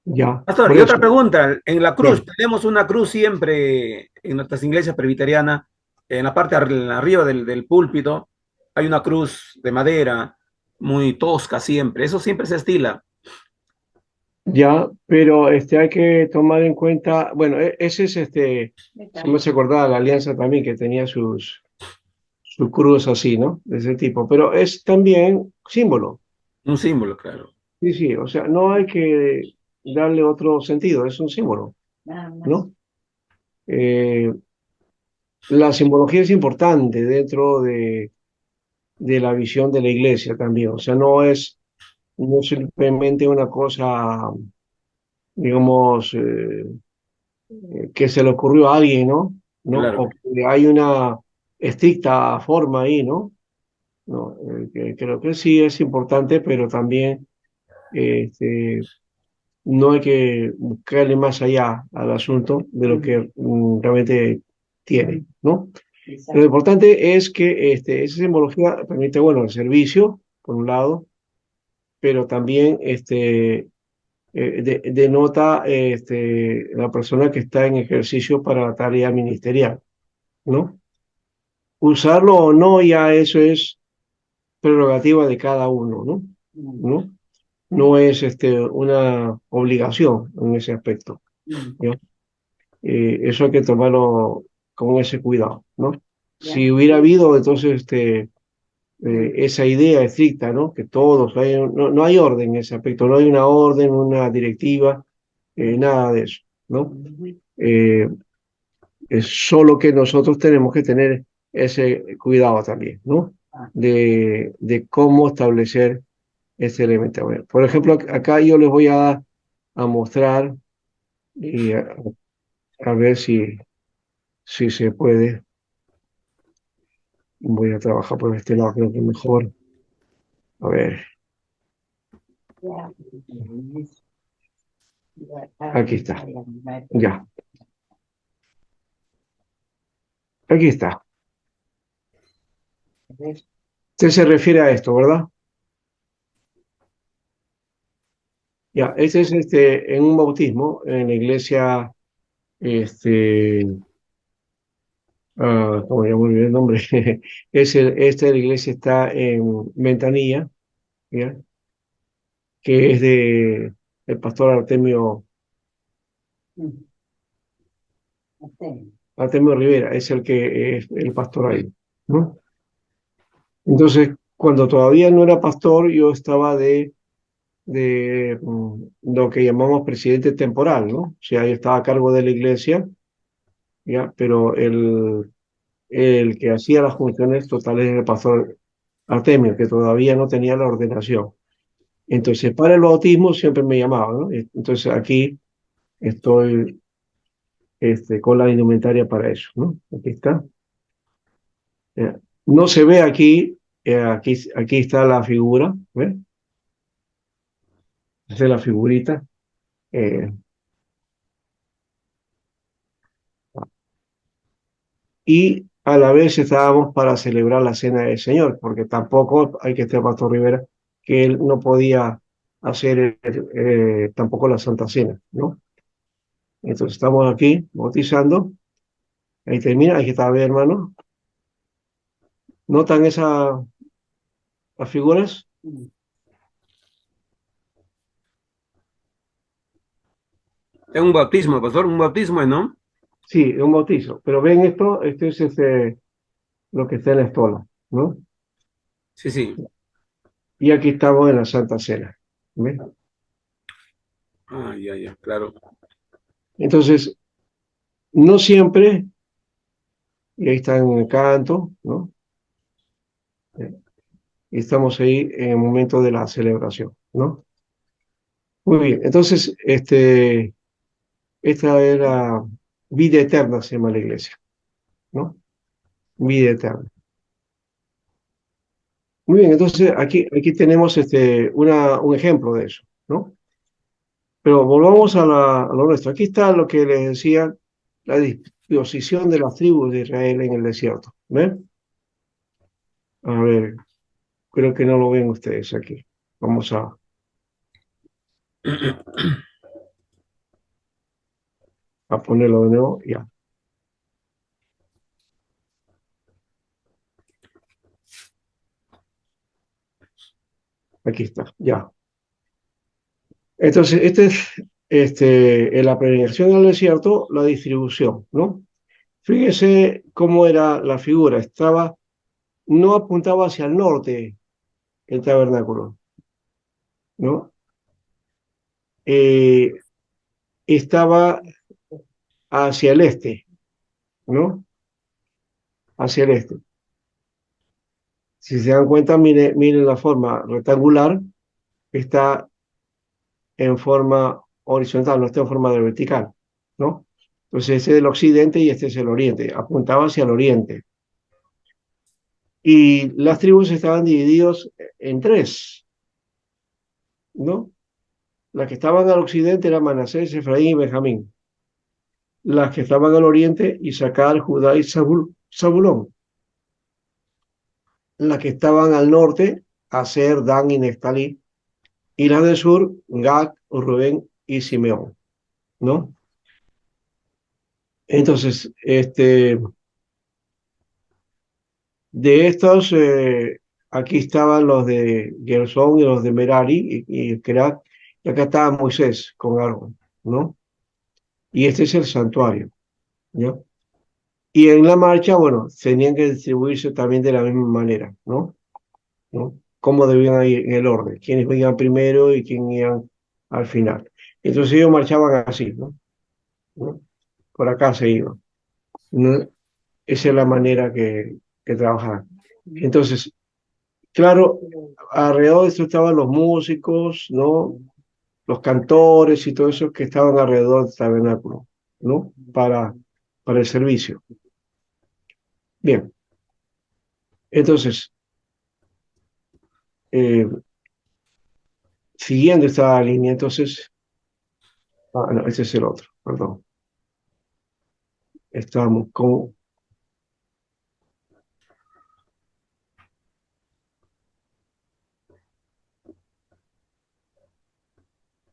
Ya, Pastor, por y otra eso. pregunta, en la cruz, Bien. tenemos una cruz siempre en nuestras iglesias presbiterianas, en la parte arriba del púlpito, hay una cruz de madera muy tosca siempre, eso siempre se estila. Ya, pero hay que tomar en cuenta, bueno, ese es se me hace acordar la alianza también que tenía su cruz así, ¿no? De ese tipo, pero es también símbolo. Un símbolo, claro. Sí, sí, o sea, no hay que darle otro sentido, es un símbolo, ¿no? Eh, la simbología es importante dentro de la visión de la iglesia también, o sea, no simplemente una cosa, digamos, que se le ocurrió a alguien, ¿no? ¿No? Claro. O que hay una estricta forma ahí, ¿no? No, que creo que sí es importante, pero también no hay que buscarle más allá al asunto de lo que realmente tiene, ¿no? Lo importante es que esa simbología permite, bueno, el servicio, por un lado, pero también denota la persona que está en ejercicio para la tarea ministerial, ¿no? Usarlo o no, ya eso es prerrogativa de cada uno, ¿no? ¿No? No es una obligación en ese aspecto, ¿ya? Eso hay que tomarlo con ese cuidado, ¿no? Si hubiera habido entonces esa idea estricta, ¿no? Que todos, no hay orden en ese aspecto, no hay una orden, una directiva, nada de eso, ¿no? Eh, es solo que nosotros tenemos que tener ese cuidado también, ¿no? De cómo establecer ese elemento. Bueno, por ejemplo, acá yo les voy a mostrar y a ver si se puede. Voy a trabajar por este lado, creo que mejor. A ver, aquí está. Ya, aquí está. Usted se refiere a esto, ¿verdad? Ya, este es en un bautismo en la iglesia, este, ¿cómo ya me olvidé el nombre? Esta de la iglesia está en Ventanilla, ¿ya? Que es de el pastor Artemio Rivera, es el que es el pastor ahí, ¿no? Entonces, cuando todavía no era pastor, yo estaba de lo que llamamos presidente temporal, ¿no? O sea, yo estaba a cargo de la iglesia, ¿ya? Pero el que hacía las funciones totales era el pastor Artemio, que todavía no tenía la ordenación. Entonces, para el bautismo siempre me llamaban, ¿no? Entonces, aquí estoy con la indumentaria para eso, ¿no? Aquí está. No se ve aquí, aquí está la figura, ¿ves? Esa es la figurita. Eh, y a la vez estábamos para celebrar la cena del Señor, porque tampoco hay que estar Pastor Rivera, que él no podía hacer tampoco la Santa Cena, ¿no? Entonces estamos aquí bautizando, ahí termina, ahí está, bien, hermano. ¿Notan las figuras? Es un bautismo, pastor, un bautismo, ¿no? Sí, es un bautizo, pero ven esto, esto es lo que está en la estola, ¿no? Sí, sí. Y aquí estamos en la Santa Cena, ¿ves? Ah, ya, ya, claro. Entonces, no siempre, y ahí está en el canto, ¿no? Y estamos ahí en el momento de la celebración, ¿no? Muy bien, entonces, esta era vida eterna, se llama la iglesia, ¿no? Vida eterna. Muy bien, entonces aquí tenemos un ejemplo de eso, ¿no? Pero volvamos a lo nuestro. Aquí está lo que les decía, la disposición de las tribus de Israel en el desierto. ¿Ven? A ver, creo que no lo ven ustedes aquí. Vamos a ponerlo de nuevo. Ya, aquí está, ya. Entonces, en la peregrinación al desierto, la distribución, ¿no? Fíjese cómo era la figura. No apuntaba hacia el norte el tabernáculo, ¿no? Eh, estaba hacia el este, ¿no? Hacia el este. Si se dan cuenta, miren la forma rectangular, está en forma horizontal, no está en forma de vertical, ¿no? Entonces, este es el occidente y este es el oriente, apuntaba hacia el oriente. Y las tribus estaban divididas en tres, ¿no? Las que estaban al occidente eran Manasés, Efraín y Benjamín. Las que estaban al oriente, Isaacar, Judá y Zabulón. Las que estaban al norte, Aser, Dan y Neftalí. Y las del sur, Gad, Rubén y Simeón, ¿no? Entonces, de estos, aquí estaban los de Gersón y los de Merari y Kerat, y acá estaba Moisés con Aarón, ¿no? Y este es el santuario, ¿no? Y en la marcha, bueno, tenían que distribuirse también de la misma manera, ¿no? ¿No? Cómo debían ir en el orden, quiénes iban primero y quiénes iban al final. Entonces ellos marchaban así, ¿no? ¿No? Por acá se iban, ¿no? Esa es la manera que trabajaban. Entonces, claro, alrededor de esto estaban los músicos, ¿no? Los cantores y todo eso que estaban alrededor del tabernáculo, ¿no? Para el servicio. Bien, entonces, eh, siguiendo esta línea, entonces, no, este es el otro, perdón. Estábamos con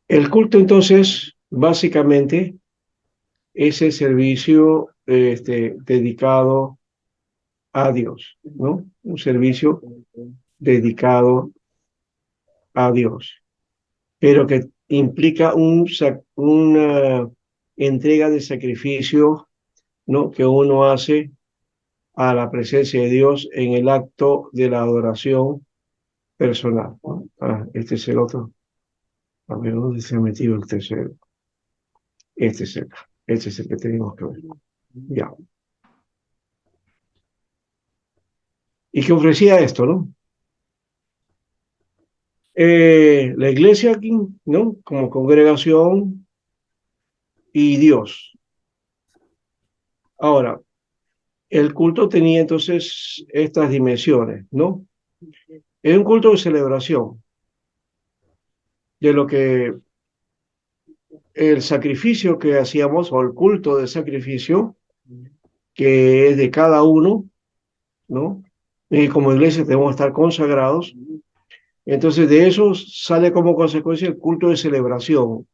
el culto, entonces, básicamente, es el servicio dedicado a Dios, ¿no? Un servicio dedicado a Dios, pero que implica una entrega de sacrificio, ¿no? Que uno hace a la presencia de Dios en el acto de la adoración personal, ¿no? Este es el otro. A ver, ¿dónde se ha metido el tercero? Este es este es el que tenemos que ver. Ya. ¿Y qué ofrecía esto, no? La iglesia aquí, ¿no? Como congregación y Dios. Ahora, el culto tenía entonces estas dimensiones, ¿no? Es un culto de celebración, de lo que el sacrificio que hacíamos, o el culto de sacrificio, que es de cada uno, ¿no? Y como iglesia tenemos que estar consagrados. Entonces de eso sale como consecuencia el culto de celebración.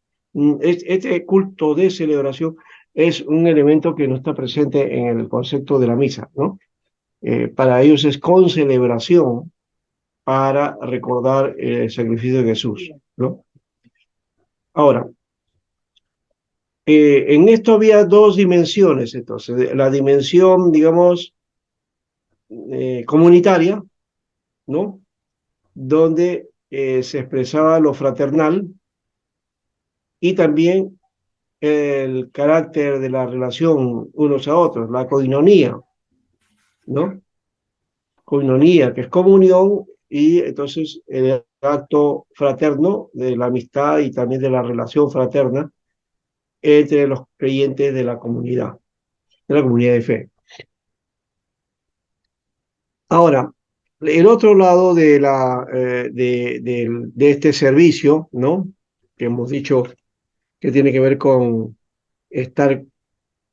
Este culto de celebración es un elemento que no está presente en el concepto de la misa, ¿no? Para ellos es con celebración para recordar el sacrificio de Jesús, ¿no? Ahora, en esto había dos dimensiones, entonces, la dimensión, digamos, comunitaria, ¿no? Donde se expresaba lo fraternal y también el carácter de la relación unos a otros, la coinonía, ¿no? Coinonía, que es comunión, y entonces el acto fraterno de la amistad y también de la relación fraterna entre los creyentes de la comunidad de fe. Ahora, el otro lado de este servicio, ¿no? Que hemos dicho que tiene que ver con estar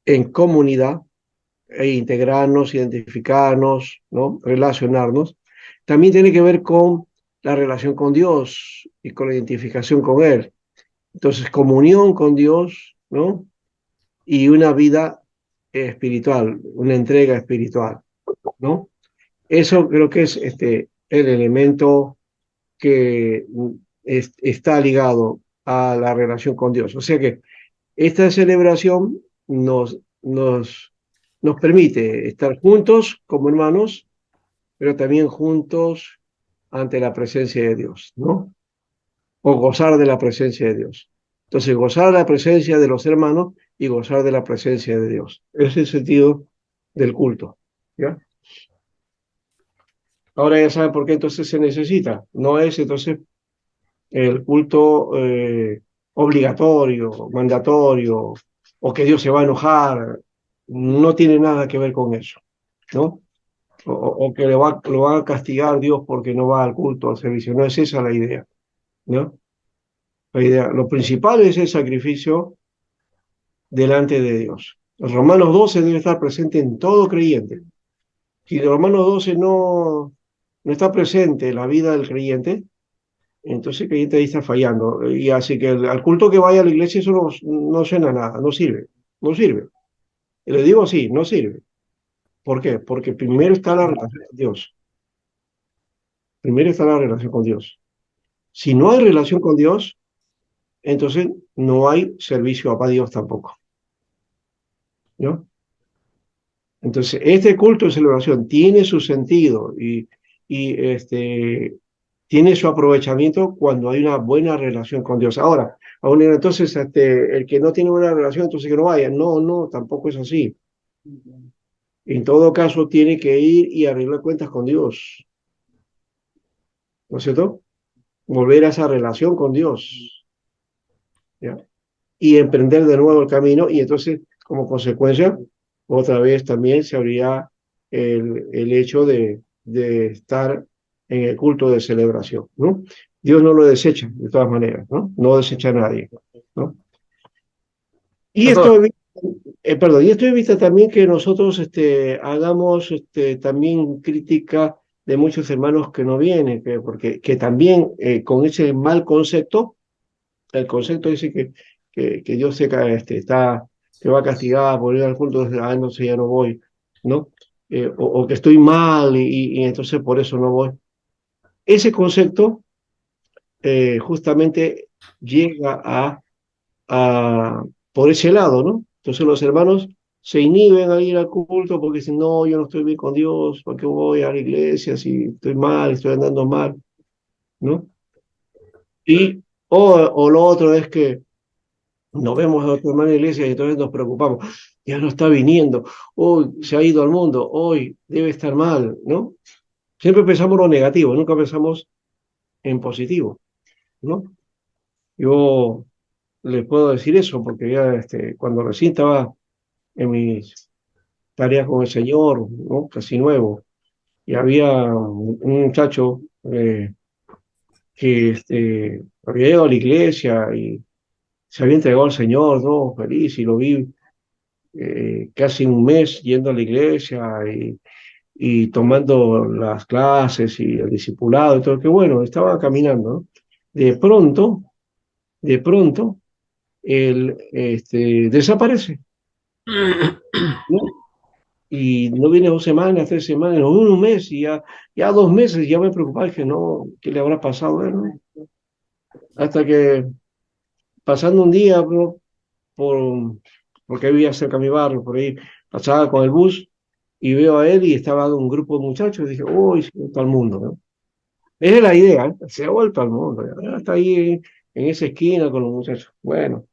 en comunidad e integrarnos, identificarnos, ¿no? Relacionarnos, también tiene que ver con la relación con Dios y con la identificación con Él. Entonces, comunión con Dios, ¿no? Y una vida espiritual, una entrega espiritual, ¿no? Eso creo que es el elemento que está ligado a la relación con Dios. O sea que esta celebración nos permite estar juntos como hermanos, pero también juntos ante la presencia de Dios, ¿no? O gozar de la presencia de Dios. Entonces, gozar de la presencia de los hermanos y gozar de la presencia de Dios. Ese es el sentido del culto, ¿ya? Ahora ya saben por qué entonces se necesita. No es entonces el culto obligatorio, mandatorio, o que Dios se va a enojar. No tiene nada que ver con eso, ¿no? O que lo va a castigar Dios porque no va al culto, al servicio. No es esa la idea, ¿no? La idea, lo principal es el sacrificio delante de Dios. El Romanos 12 debe estar presente en todo creyente. Si el Romanos 12 no está presente en la vida del creyente, entonces el creyente ahí está fallando. Y así que al culto que vaya a la iglesia eso no suena a nada, no sirve, no sirve. Y le digo así, no sirve. ¿Por qué? Porque primero está la relación con Dios. Primero está la relación con Dios. Si no hay relación con Dios, entonces no hay servicio a Dios tampoco, ¿no? Entonces, este culto de celebración tiene su sentido y tiene su aprovechamiento cuando hay una buena relación con Dios. Ahora, aún entonces, el que no tiene buena relación, entonces que no vaya. No, no, tampoco es así. En todo caso, tiene que ir y arreglar cuentas con Dios, ¿no es cierto? Volver a esa relación con Dios, ¿ya? Y emprender de nuevo el camino y entonces, como consecuencia, otra vez también se abrirá el hecho de estar en el culto de celebración, ¿no? Dios no lo desecha, de todas maneras, ¿no? No desecha a nadie, ¿no? Y Pastor, esto, perdón, y esto evita también que nosotros hagamos también crítica de muchos hermanos que no vienen, porque que también con ese mal concepto, el concepto dice que Dios te va a castigar por ir al culto, no sé, ya no voy, ¿no? O que estoy mal y entonces por eso no voy. Ese concepto justamente llega por ese lado, ¿no? Entonces los hermanos se inhiben a ir al culto porque dicen, no, yo no estoy bien con Dios, ¿por qué voy a la iglesia si estoy mal, estoy andando mal, ¿no? O lo otro es que nos vemos a otro hermano en la iglesia y entonces nos preocupamos. Ya no está viniendo. Hoy se ha ido al mundo. Hoy debe estar mal, ¿no? Siempre pensamos lo negativo, nunca pensamos en positivo, ¿no? Yo les puedo decir eso porque ya cuando recién estaba en mis tareas con el Señor, ¿no? Casi nuevo, y había un muchacho que había ido a la iglesia y se había entregado al Señor, ¿no? Feliz, y lo vi casi un mes yendo a la iglesia y tomando las clases y el discipulado y todo, que bueno, estaba caminando, ¿no? De pronto, de pronto, él desaparece, ¿no? Y no viene 2 semanas, 3 semanas, no viene un mes, y ya 2 meses, ya me preocupaba, dije, no, ¿qué le habrá pasado a él, no? Hasta que pasando un día, bro, porque vivía cerca de mi barrio, por ahí, pasaba con el bus y veo a él y estaba un grupo de muchachos, y dije, uy, se ha vuelto al mundo, ¿no? Esa es la idea, ¿eh? Se ha vuelto al mundo, ya está ahí en esa esquina con los muchachos. Bueno,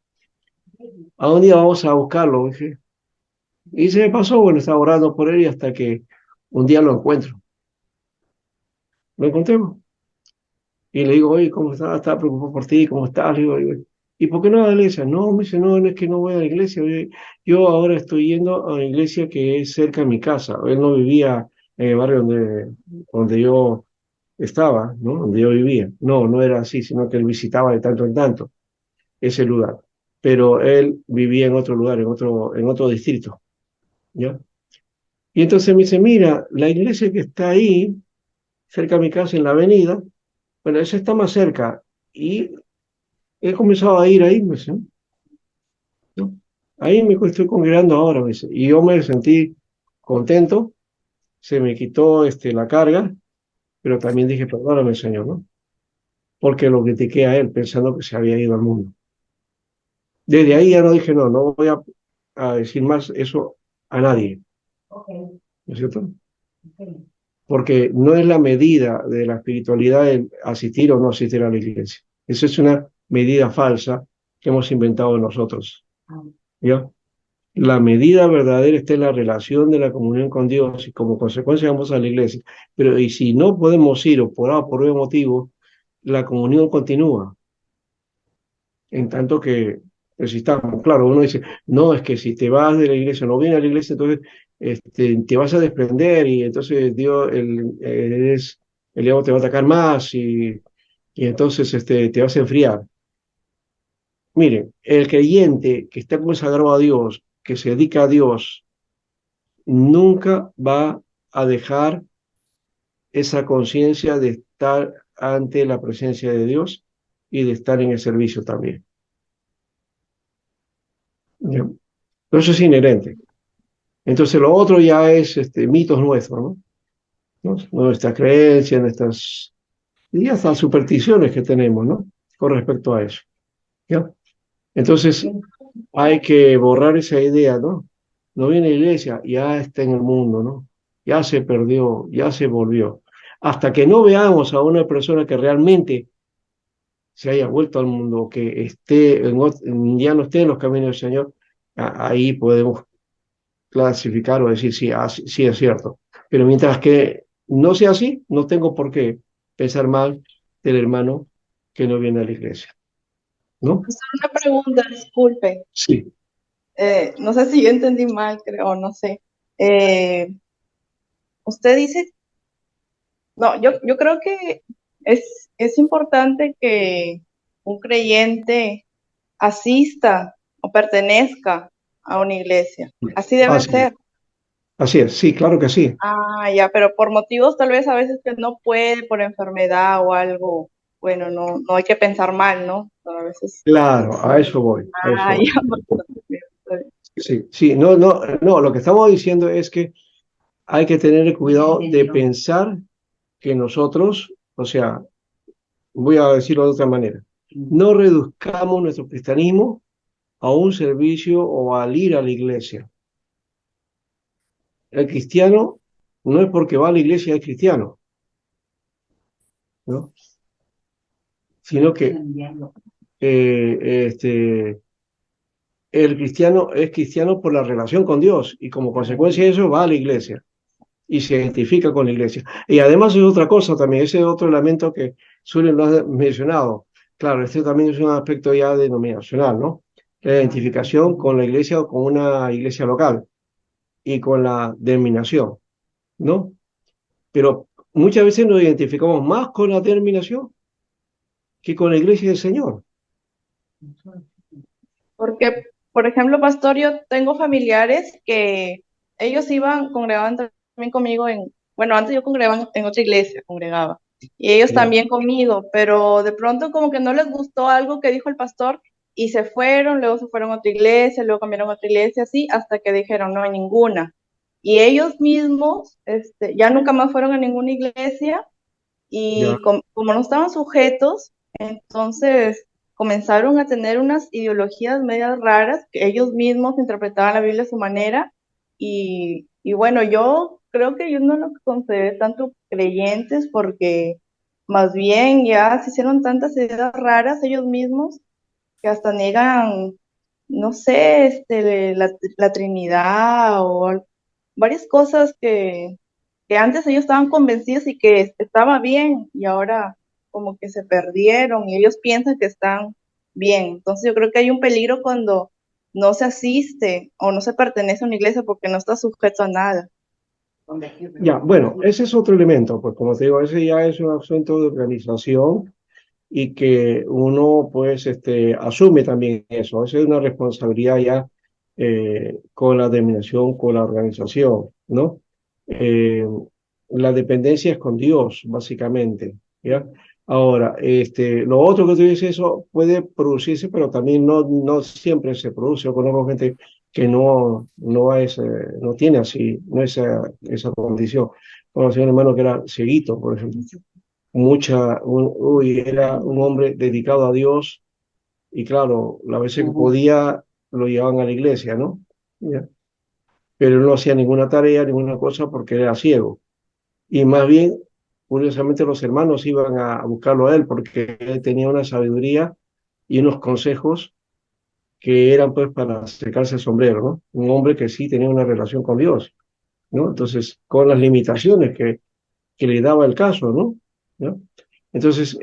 a un día vamos a buscarlo, dije. Y se me pasó, bueno, estaba orando por él y hasta que un día lo encuentro. Lo encontremos. Y le digo, oye, ¿cómo estás? Estaba preocupado por ti, ¿cómo estás? Le digo, ¿y por qué no vas a la iglesia? No, me dice, no, no es que no voy a la iglesia. Yo ahora estoy yendo a una iglesia que es cerca de mi casa. Él no vivía en el barrio donde yo estaba, ¿no? Donde yo vivía. No, no era así, sino que él visitaba de tanto en tanto ese lugar. Pero él vivía en otro lugar, en otro distrito, ¿ya? Y entonces me dice, mira, la iglesia que está ahí, cerca de mi casa, en la avenida, bueno, esa está más cerca. Y he comenzado a ir ahí, me dice, ¿no? Ahí me estoy congregando ahora, me dice. Y yo me sentí contento, se me quitó la carga, pero también dije, perdóname, Señor, ¿no? Porque lo critiqué a él pensando que se había ido al mundo. Desde ahí ya no dije, no, no voy a decir más eso a nadie, ¿no es cierto? Porque no es la medida de la espiritualidad el asistir o no asistir a la iglesia. Eso es una medida falsa que hemos inventado nosotros, ¿ya? La medida verdadera está en la relación de la comunión con Dios y como consecuencia vamos a la iglesia. Pero y si no podemos ir o por A o por B motivo, la comunión continúa. En tanto que resistamos. Claro, uno dice, no, es que si te vas de la iglesia, no vienes a la iglesia, entonces te vas a desprender y entonces Dios, el diablo te va a atacar más y entonces te vas a enfriar. Miren, el creyente que está consagrado a Dios, que se dedica a Dios, nunca va a dejar esa conciencia de estar ante la presencia de Dios y de estar en el servicio también. ¿Ya? Pero eso es inherente. Entonces lo otro ya es mitos nuestros, ¿no? Nuestras creencias, y hasta supersticiones que tenemos, ¿no? Con respecto a eso. ¿Ya? Entonces hay que borrar esa idea, ¿no? No viene a la iglesia, ya está en el mundo, ¿no? Ya se perdió, ya se volvió. Hasta que no veamos a una persona que realmente se haya vuelto al mundo, que ya no esté en los caminos del Señor, ahí podemos clasificar o decir sí, sí es cierto. Pero mientras que no sea así, no tengo por qué pensar mal del hermano que no viene a la iglesia, ¿no? Una pregunta, disculpe. Sí. No sé si yo entendí mal, creo, no sé. Usted dice, no, yo creo que es importante que un creyente asista o pertenezca a una iglesia. Así debe Así es. ser. Así es, sí, claro que sí. Ah, ya, pero por motivos tal vez a veces que no puede, por enfermedad o algo, bueno, no hay que pensar mal, ¿no? Pero a veces. Claro, a eso voy, a eso voy. Ya. Sí, sí, no, no, no, lo que estamos diciendo es que hay que tener el cuidado de pensar que nosotros, o sea, voy a decirlo de otra manera, no reduzcamos nuestro cristianismo a un servicio o al ir a la iglesia. El cristiano no es porque va a la iglesia es cristiano, ¿no? Sino que el cristiano es cristiano por la relación con Dios y como consecuencia de eso va a la iglesia y se identifica con la iglesia. Y además es otra cosa también, ese es otro elemento que suelen no haber mencionado. Claro, este también es un aspecto ya denominacional, ¿no? La identificación con la iglesia o con una iglesia local y con la denominación, ¿no? Pero muchas veces nos identificamos más con la denominación que con la iglesia del Señor. Porque Por ejemplo, pastor, yo tengo familiares que ellos congregaban también conmigo bueno, antes yo congregaba en otra iglesia, congregaba, y ellos Ya, también conmigo, pero de pronto como que no les gustó algo que dijo el pastor y se fueron, luego se fueron a otra iglesia, luego cambiaron a otra iglesia, así, hasta que dijeron, no hay ninguna. Y ellos mismos, ya nunca más fueron a ninguna iglesia ya, y como no estaban sujetos, entonces comenzaron a tener unas ideologías medias raras que ellos mismos interpretaban la Biblia a su manera y bueno, yo creo que yo no los consideré tanto creyentes porque más bien ya se hicieron tantas ideas raras ellos mismos que hasta niegan, no sé, la Trinidad o varias cosas que antes ellos estaban convencidos y que estaba bien y ahora como que se perdieron y ellos piensan que están bien. Entonces yo creo que hay un peligro cuando no se asiste o no se pertenece a una iglesia porque no está sujeto a nada. ya. Bueno, ese es otro elemento, pues como te digo, ese ya es un asunto de organización y que uno pues asume también eso. Esa es una responsabilidad ya con la denominación, con la organización, ¿no? Eh, la dependencia es con Dios, básicamente, ¿ya? Ahora, lo otro que tú dices, eso puede producirse, pero también no siempre se produce. Yo conozco gente que no tiene así, no esa condición. Conocí a un hermano que era cieguito, por ejemplo, era un hombre dedicado a Dios y claro, las veces que podía lo llevaban a la iglesia, ¿no? ¿Ya? Pero él no hacía ninguna tarea, ninguna cosa porque era ciego. Y más bien, curiosamente, los hermanos iban a buscarlo a él porque él tenía una sabiduría y unos consejos que eran pues para secarse el sombrero, ¿no? Un hombre que sí tenía una relación con Dios, ¿no? Entonces, con las limitaciones que le daba el caso, ¿no? ¿No? Entonces,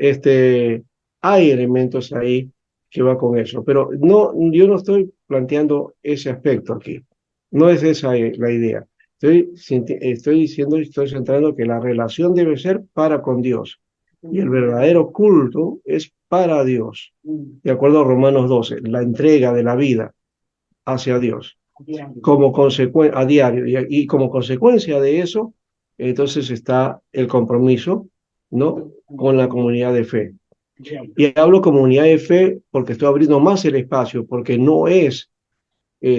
hay elementos ahí que va con eso, pero no, yo no estoy planteando ese aspecto aquí. No es esa la idea. Estoy diciendo, estoy centrando que la relación debe ser para con Dios y el verdadero culto es para Dios, de acuerdo a Romanos 12, la entrega de la vida hacia Dios como consecuencia a diario y como consecuencia de eso, entonces está el compromiso, ¿no? Con la comunidad de fe. Y hablo comunidad de fe porque estoy abriendo más el espacio, porque no es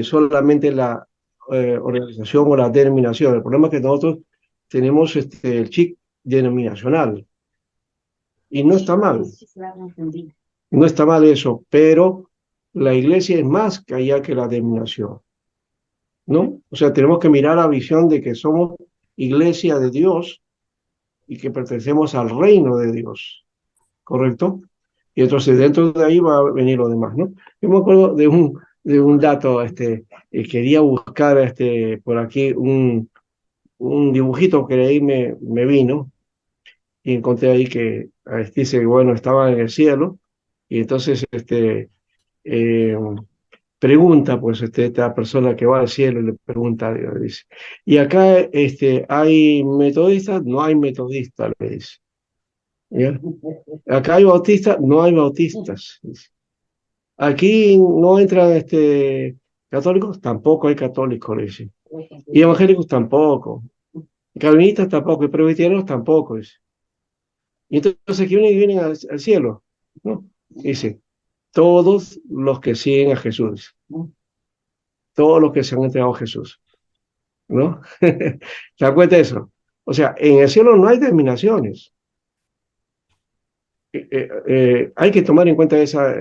solamente la organización o la denominación. El problema es que nosotros tenemos el chip denominacional y no está mal, no está mal eso, pero la iglesia es más que allá que la denominación. ¿No? O sea, tenemos que mirar la visión de que somos iglesia de Dios y que pertenecemos al reino de Dios, ¿correcto? Y entonces dentro de ahí va a venir lo demás, ¿no? Yo me acuerdo de un dato, quería buscar por aquí un dibujito que ahí me vino y encontré ahí que dice que, bueno, estaba en el cielo y entonces eh, pregunta, pues, esta persona que va al cielo le pregunta a Dios, dice, y acá, ¿hay metodistas? No hay metodistas, le dice. ¿Ya? Acá hay bautistas, no hay bautistas. Dice. Aquí no entran, católicos, tampoco hay católicos, le dice. Y evangélicos tampoco. Y calvinistas tampoco, y presbiterianos tampoco, dice. Y entonces, ¿quiénes vienen al cielo? ¿No? Dice, todos los que siguen a Jesús, todos los que se han entregado a Jesús. ¿No? ¿Te das cuenta de eso? O sea, en el cielo no hay terminaciones. Hay que tomar en cuenta esa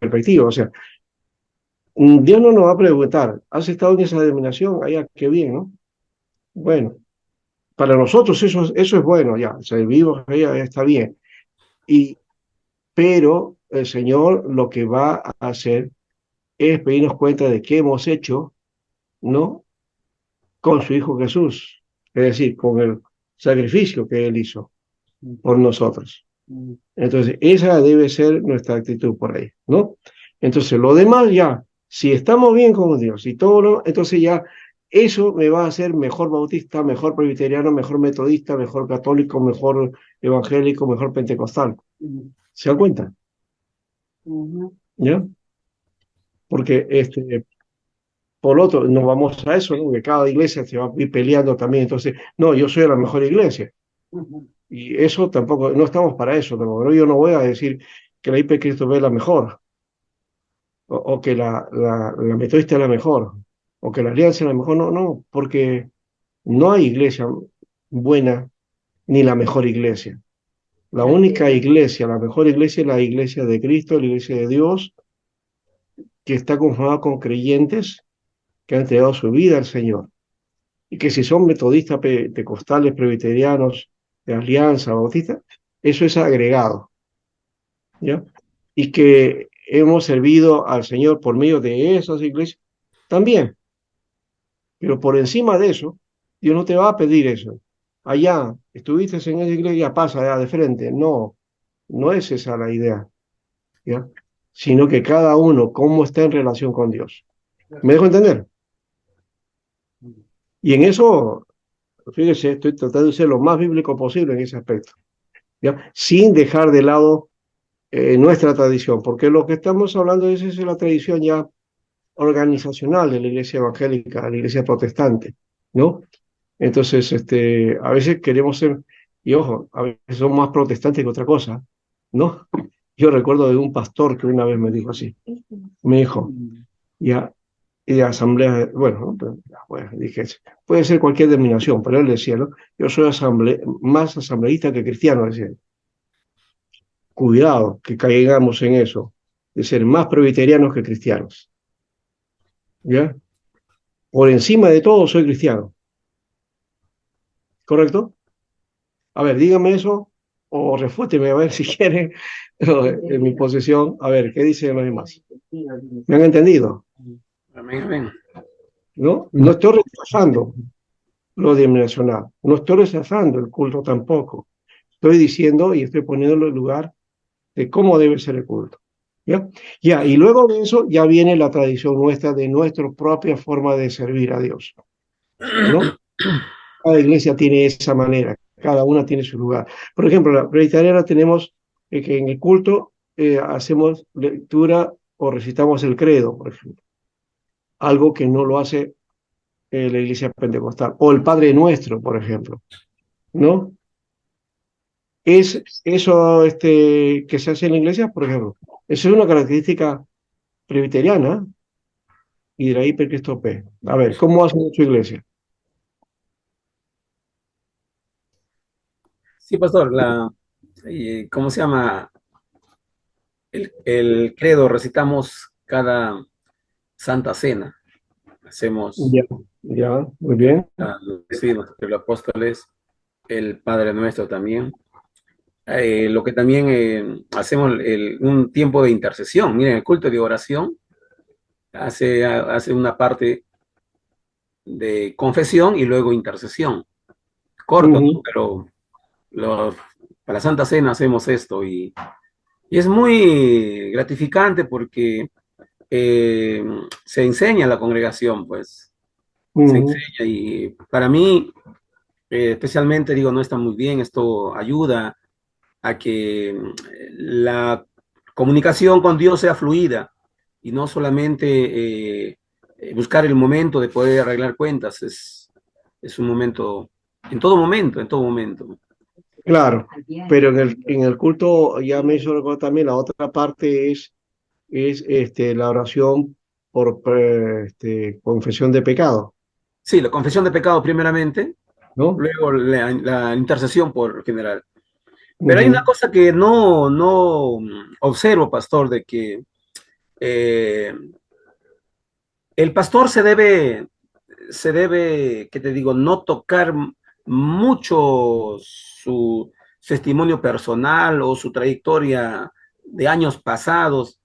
perspectiva. O sea, Dios no nos va a preguntar, ¿has estado en esa denominación? Allá, qué bien, ¿no? Bueno, para nosotros eso es bueno, ya, o sea, vivimos allá, está bien. Y, pero el Señor lo que va a hacer es pedirnos cuenta de qué hemos hecho, ¿no? Con su Hijo Jesús, es decir, con el sacrificio que Él hizo por nosotros. Entonces, esa debe ser nuestra actitud por ahí, ¿no? Entonces, lo demás ya, si estamos bien con Dios y todo lo, entonces ya eso me va a hacer mejor bautista, mejor presbiteriano, mejor metodista, mejor católico, mejor evangélico, mejor pentecostal. ¿Se dan cuenta? ¿Ya? porque por otro, no vamos a eso, ¿no? Que cada iglesia se va a ir peleando también. Entonces, no, yo soy la mejor iglesia. Y eso tampoco, no estamos para eso, pero yo no voy a decir que la IP Cristo es la mejor, o que la metodista es la mejor, o que la alianza es la mejor. No, no, porque no hay iglesia buena ni la mejor iglesia. La única iglesia, la mejor iglesia es la iglesia de Cristo, la iglesia de Dios, que está conformada con creyentes que han entregado su vida al Señor. Y que si son metodistas, pentecostales, presbiterianos, de alianza, bautistas, eso es agregado, ¿ya? Y que hemos servido al Señor por medio de esas iglesias, también. Pero por encima de eso, Dios no te va a pedir eso. Allá, estuviste en esa iglesia, pasa allá de frente. No, no es esa la idea, ¿ya? Sino que cada uno, cómo está en relación con Dios. ¿Me dejo entender? Y en eso, fíjese, estoy tratando de ser lo más bíblico posible en ese aspecto, ¿ya? Sin dejar de lado nuestra tradición, porque lo que estamos hablando es la tradición ya organizacional de la iglesia evangélica, de la iglesia protestante, ¿no? Entonces, a veces queremos ser, y ojo, a veces somos más protestantes que otra cosa, ¿no? Yo recuerdo de un pastor que una vez me dijo así, me dijo, ya, y de asamblea, bueno, ¿no? Pero, ya, bueno, dije, puede ser cualquier denominación, pero él decía, ¿no? Yo soy más asambleísta que cristiano, decía. Cuidado que caigamos en eso, de ser más presbiterianos que cristianos, ¿ya? Por encima de todo soy cristiano, ¿correcto? A ver, dígame eso o refúteme a ver si quieren en mi posición. A ver, ¿qué dicen los demás? ¿Me han entendido? Amén, amén. ¿No? No estoy rechazando lo denominacional, no estoy rechazando el culto tampoco. Estoy diciendo y estoy poniéndolo en lugar de cómo debe ser el culto. ¿Ya? Ya, y luego de eso ya viene la tradición nuestra de nuestra propia forma de servir a Dios, ¿no? Cada iglesia tiene esa manera, cada una tiene su lugar. Por ejemplo, la presbiteriana tenemos que en el culto hacemos lectura o recitamos el credo, por ejemplo, algo que no lo hace la iglesia pentecostal, o el Padre Nuestro, por ejemplo, ¿no? Es eso que se hace en la iglesia, por ejemplo, eso es una característica presbiteriana y de la hipercristo P. A ver, ¿cómo hace su iglesia? Sí, pastor, ¿cómo se llama? El credo recitamos cada Santa Cena. Hacemos Ya, ya, muy bien. sí, los apóstoles, el Padre Nuestro también. Lo que también hacemos un tiempo de intercesión. Miren, el culto de oración hace una parte de confesión y luego intercesión. Corto, ¿no? Pero los, para la Santa Cena hacemos esto y es muy gratificante porque se enseña a la congregación, pues, se enseña y para mí, especialmente, digo, no está muy bien, esto ayuda a que la comunicación con Dios sea fluida y no solamente buscar el momento de poder arreglar cuentas, es un momento, en todo momento, en todo momento. Claro, pero en el culto ya me hizo recordar también la otra parte es la oración por confesión de pecado, Sí, la confesión de pecado primeramente, ¿no? luego la intercesión por general. Pero hay una Ujú, cosa que no observo, pastor, de que eh, el pastor se debe, ¿qué te digo?, no tocar mucho su testimonio personal o su trayectoria de años pasados.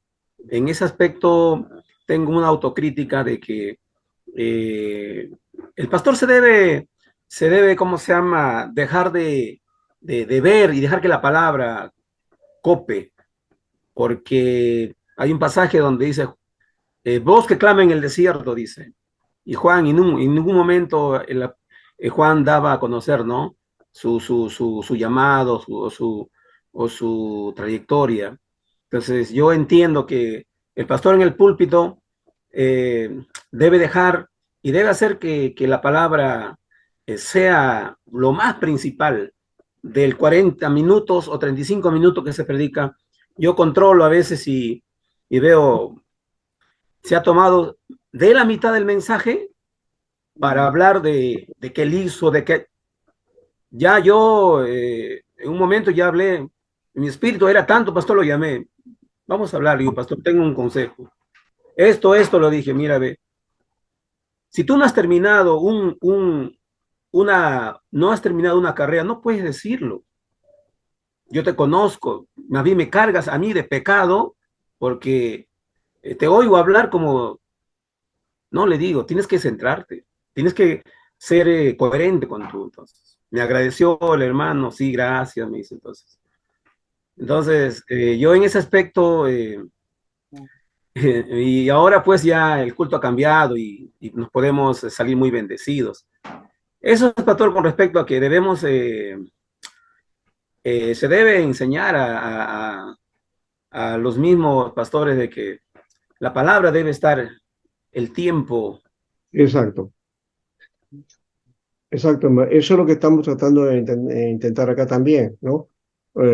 En ese aspecto tengo una autocrítica de que eh, el pastor se debe, ¿cómo se llama?, dejar de ver y dejar que la palabra cope, porque hay un pasaje donde dice, voz que clama en el desierto, dice, y Juan en ningún momento Juan daba a conocer, ¿no? Su llamado o su trayectoria. Entonces, yo entiendo que el pastor en el púlpito debe dejar y debe hacer que la palabra sea lo más principal del 40 minutos o 35 minutos que se predica. Yo controlo a veces y veo, se ha tomado de la mitad del mensaje para hablar de qué él hizo, de qué... Ya yo, en un momento ya hablé, mi espíritu era tanto, pastor, lo llamé. Vamos a hablar, digo, pastor, tengo un consejo. Esto lo dije, mira, ve, si tú no has terminado no has terminado una carrera, no puedes decirlo. Yo te conozco, más bien me cargas a mí de pecado porque te oigo hablar como, no le digo, tienes que centrarte, tienes que ser coherente con tú. Entonces, me agradeció el hermano, sí, gracias, me dice entonces. Entonces, yo en ese aspecto, y ahora pues ya el culto ha cambiado y nos podemos salir muy bendecidos. Eso es, pastor, con respecto a que debemos, se debe enseñar a los mismos pastores de que la palabra debe estar el tiempo. Exacto, exacto. Eso es lo que estamos tratando de intentar acá también, ¿no?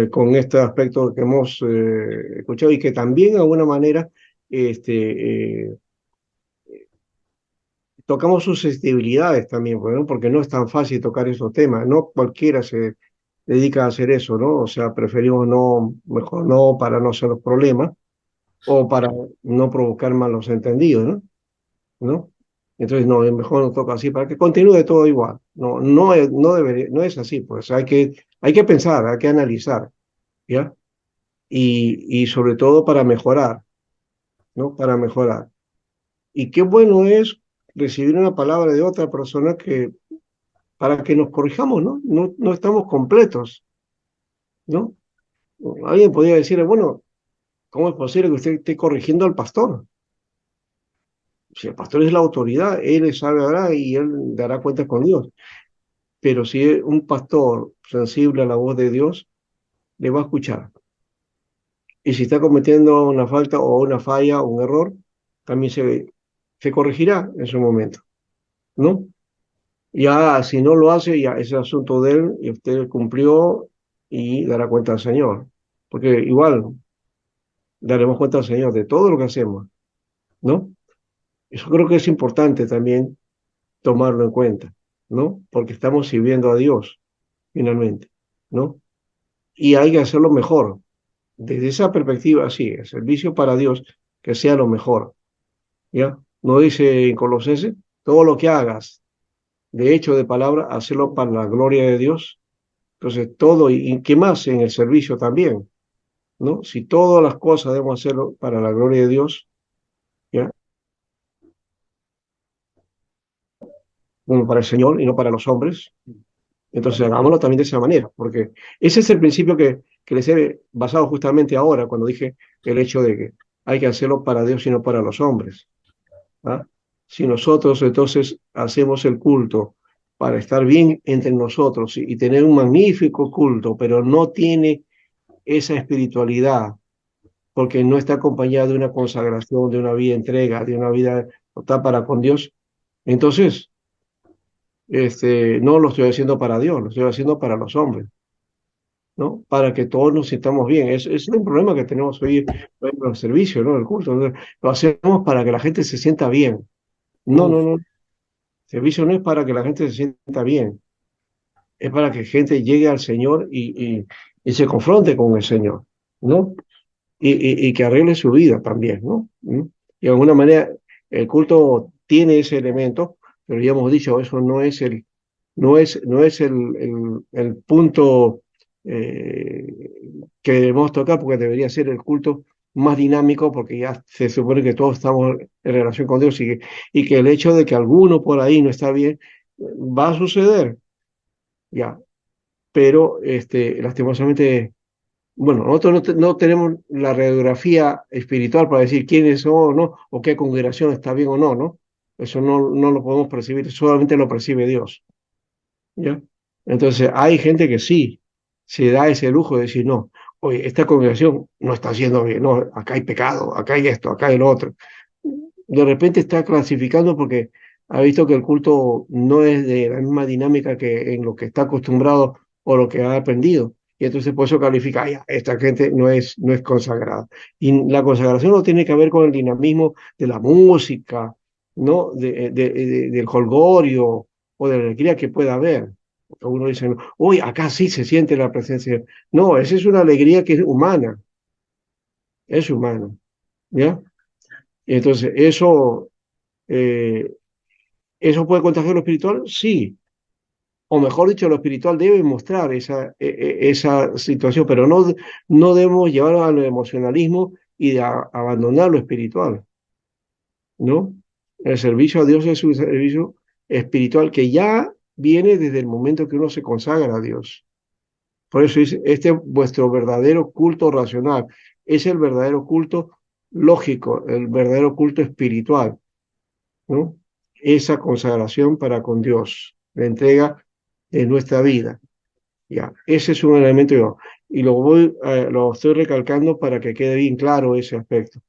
Con este aspecto que hemos escuchado y que también de alguna manera tocamos sus sensibilidades también, pues, ¿no? Porque no es tan fácil tocar esos temas, no cualquiera se dedica a hacer eso, ¿no? O sea, preferimos no, mejor no para no ser los problemas o para no provocar malos entendidos, ¿no? ¿No? Entonces, no, es mejor no toca así para que continúe todo igual. No, no es así, pues hay que pensar, hay que analizar, ¿ya? Y sobre todo para mejorar, ¿no? Para mejorar. Y qué bueno es recibir una palabra de otra persona que para que nos corrijamos, ¿no? No estamos completos, ¿no? Alguien podría decir, bueno, ¿cómo es posible que usted esté corrigiendo al pastor? Si el pastor es la autoridad, él sabe hablar y él dará cuentas con Dios. Pero si es un pastor sensible a la voz de Dios, le va a escuchar. Y si está cometiendo una falta o una falla o un error, también se corregirá en su momento, ¿no? Ya si no lo hace, ya es asunto de él y usted cumplió y dará cuenta al Señor. Porque igual daremos cuenta al Señor de todo lo que hacemos, ¿no? Eso creo que es importante también tomarlo en cuenta, ¿no? Porque estamos sirviendo a Dios, finalmente, ¿no? Y hay que hacerlo mejor. Desde esa perspectiva, sí, el servicio para Dios, que sea lo mejor, ¿ya? No dice en Colosenses, todo lo que hagas, de hecho, de palabra, hacerlo para la gloria de Dios. Entonces, todo, y qué más en el servicio también, ¿no? Si todas las cosas debemos hacerlo para la gloria de Dios, ¿ya? Como para el Señor y no para los hombres, entonces hagámoslo también de esa manera, porque ese es el principio que les he basado justamente ahora, cuando dije el hecho de que hay que hacerlo para Dios y no para los hombres. ¿Ah? Si nosotros entonces hacemos el culto para estar bien entre nosotros y tener un magnífico culto, pero no tiene esa espiritualidad, porque no está acompañada de una consagración, de una vida entrega, de una vida total para con Dios, entonces no lo estoy haciendo para Dios, lo estoy haciendo para los hombres, ¿no? Para que todos nos sintamos bien. Es un problema que tenemos hoy en el servicio, ¿no? El culto. ¿No? Lo hacemos para que la gente se sienta bien. No, no, Uf, no. Servicio no es para que la gente se sienta bien, es para que gente llegue al Señor y se confronte con el Señor, ¿no? Y que arregle su vida también, ¿no? ¿Mm? Y de alguna manera el culto tiene ese elemento, pero ya hemos dicho, eso no es el punto que debemos tocar, porque debería ser el culto más dinámico, porque ya se supone que todos estamos en relación con Dios y que el hecho de que alguno por ahí no está bien, va a suceder, ya, pero lastimosamente, bueno, nosotros no tenemos la radiografía espiritual para decir quiénes son o no, o qué congregación está bien o no, ¿no? Eso no lo podemos percibir, solamente lo percibe Dios, ¿ya? Entonces, hay gente que sí se da ese lujo de decir, no, oye, esta congregación no está haciendo bien, no, acá hay pecado, acá hay esto, acá hay lo otro. de repente está clasificando porque ha visto que el culto no es de la misma dinámica que en lo que está acostumbrado o lo que ha aprendido. Y entonces por eso califica, "Ay, esta gente no es consagrada". Y la consagración no tiene que ver con el dinamismo de la música, ¿no? Del jolgorio o de la alegría que pueda haber. Uno dice, uy, acá sí se siente la presencia de Dios. No, esa es una alegría que es humana, ¿ya? Y entonces, eh, ¿eso puede contagiar lo espiritual? Sí. O mejor dicho, lo espiritual debe mostrar esa situación, pero no debemos llevarlo al emocionalismo y abandonar lo espiritual, ¿no? El servicio a Dios es un servicio espiritual que ya viene desde el momento que uno se consagra a Dios. Por eso dice, este es vuestro verdadero culto racional, es el verdadero culto lógico, el verdadero culto espiritual, ¿no? Esa consagración para con Dios, la entrega de nuestra vida. Ya, ese es un elemento yo. Y lo estoy recalcando para que quede bien claro ese aspecto.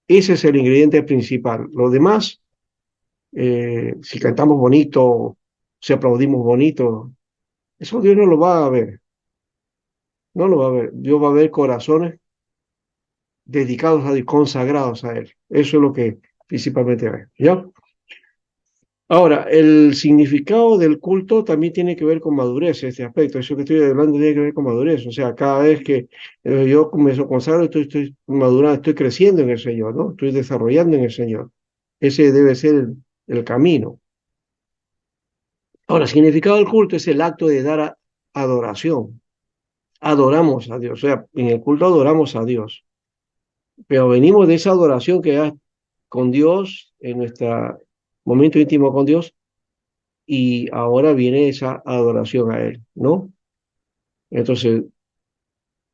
Ese es el ingrediente principal. Lo demás, si cantamos bonito, si aplaudimos bonito, eso Dios no lo va a ver. No lo va a ver. Dios va a ver corazones dedicados a Dios, consagrados a Él. Eso es lo que principalmente ve. ¿Ya? Ahora, el significado del culto también tiene que ver con madurez, este aspecto. Eso que estoy hablando tiene que ver con madurez. O sea, cada vez que yo me consagro, estoy madurando, estoy creciendo en el Señor, ¿no? Estoy desarrollando en el Señor. Ese debe ser el camino. Ahora, el significado del culto es el acto de dar adoración. Adoramos a Dios. O sea, en el culto adoramos a Dios. Pero venimos de esa adoración que da con Dios, en nuestro momento íntimo con Dios, y ahora viene esa adoración a Él, ¿no? Entonces,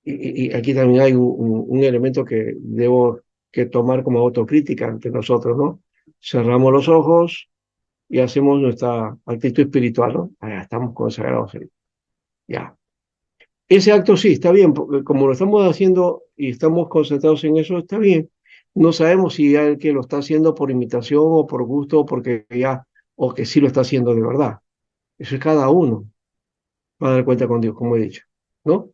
y aquí también hay un elemento que debo que tomar como autocrítica ante nosotros, ¿no? Cerramos los ojos y hacemos nuestra actitud espiritual, ¿no? Ah, ya estamos consagrados, ya. Ese acto sí, está bien, porque como lo estamos haciendo y estamos concentrados en eso, está bien. No sabemos si hay el que lo está haciendo por imitación o por gusto o porque ya, o que sí lo está haciendo de verdad. Eso es cada uno. Va a dar cuenta con Dios, como he dicho, ¿no?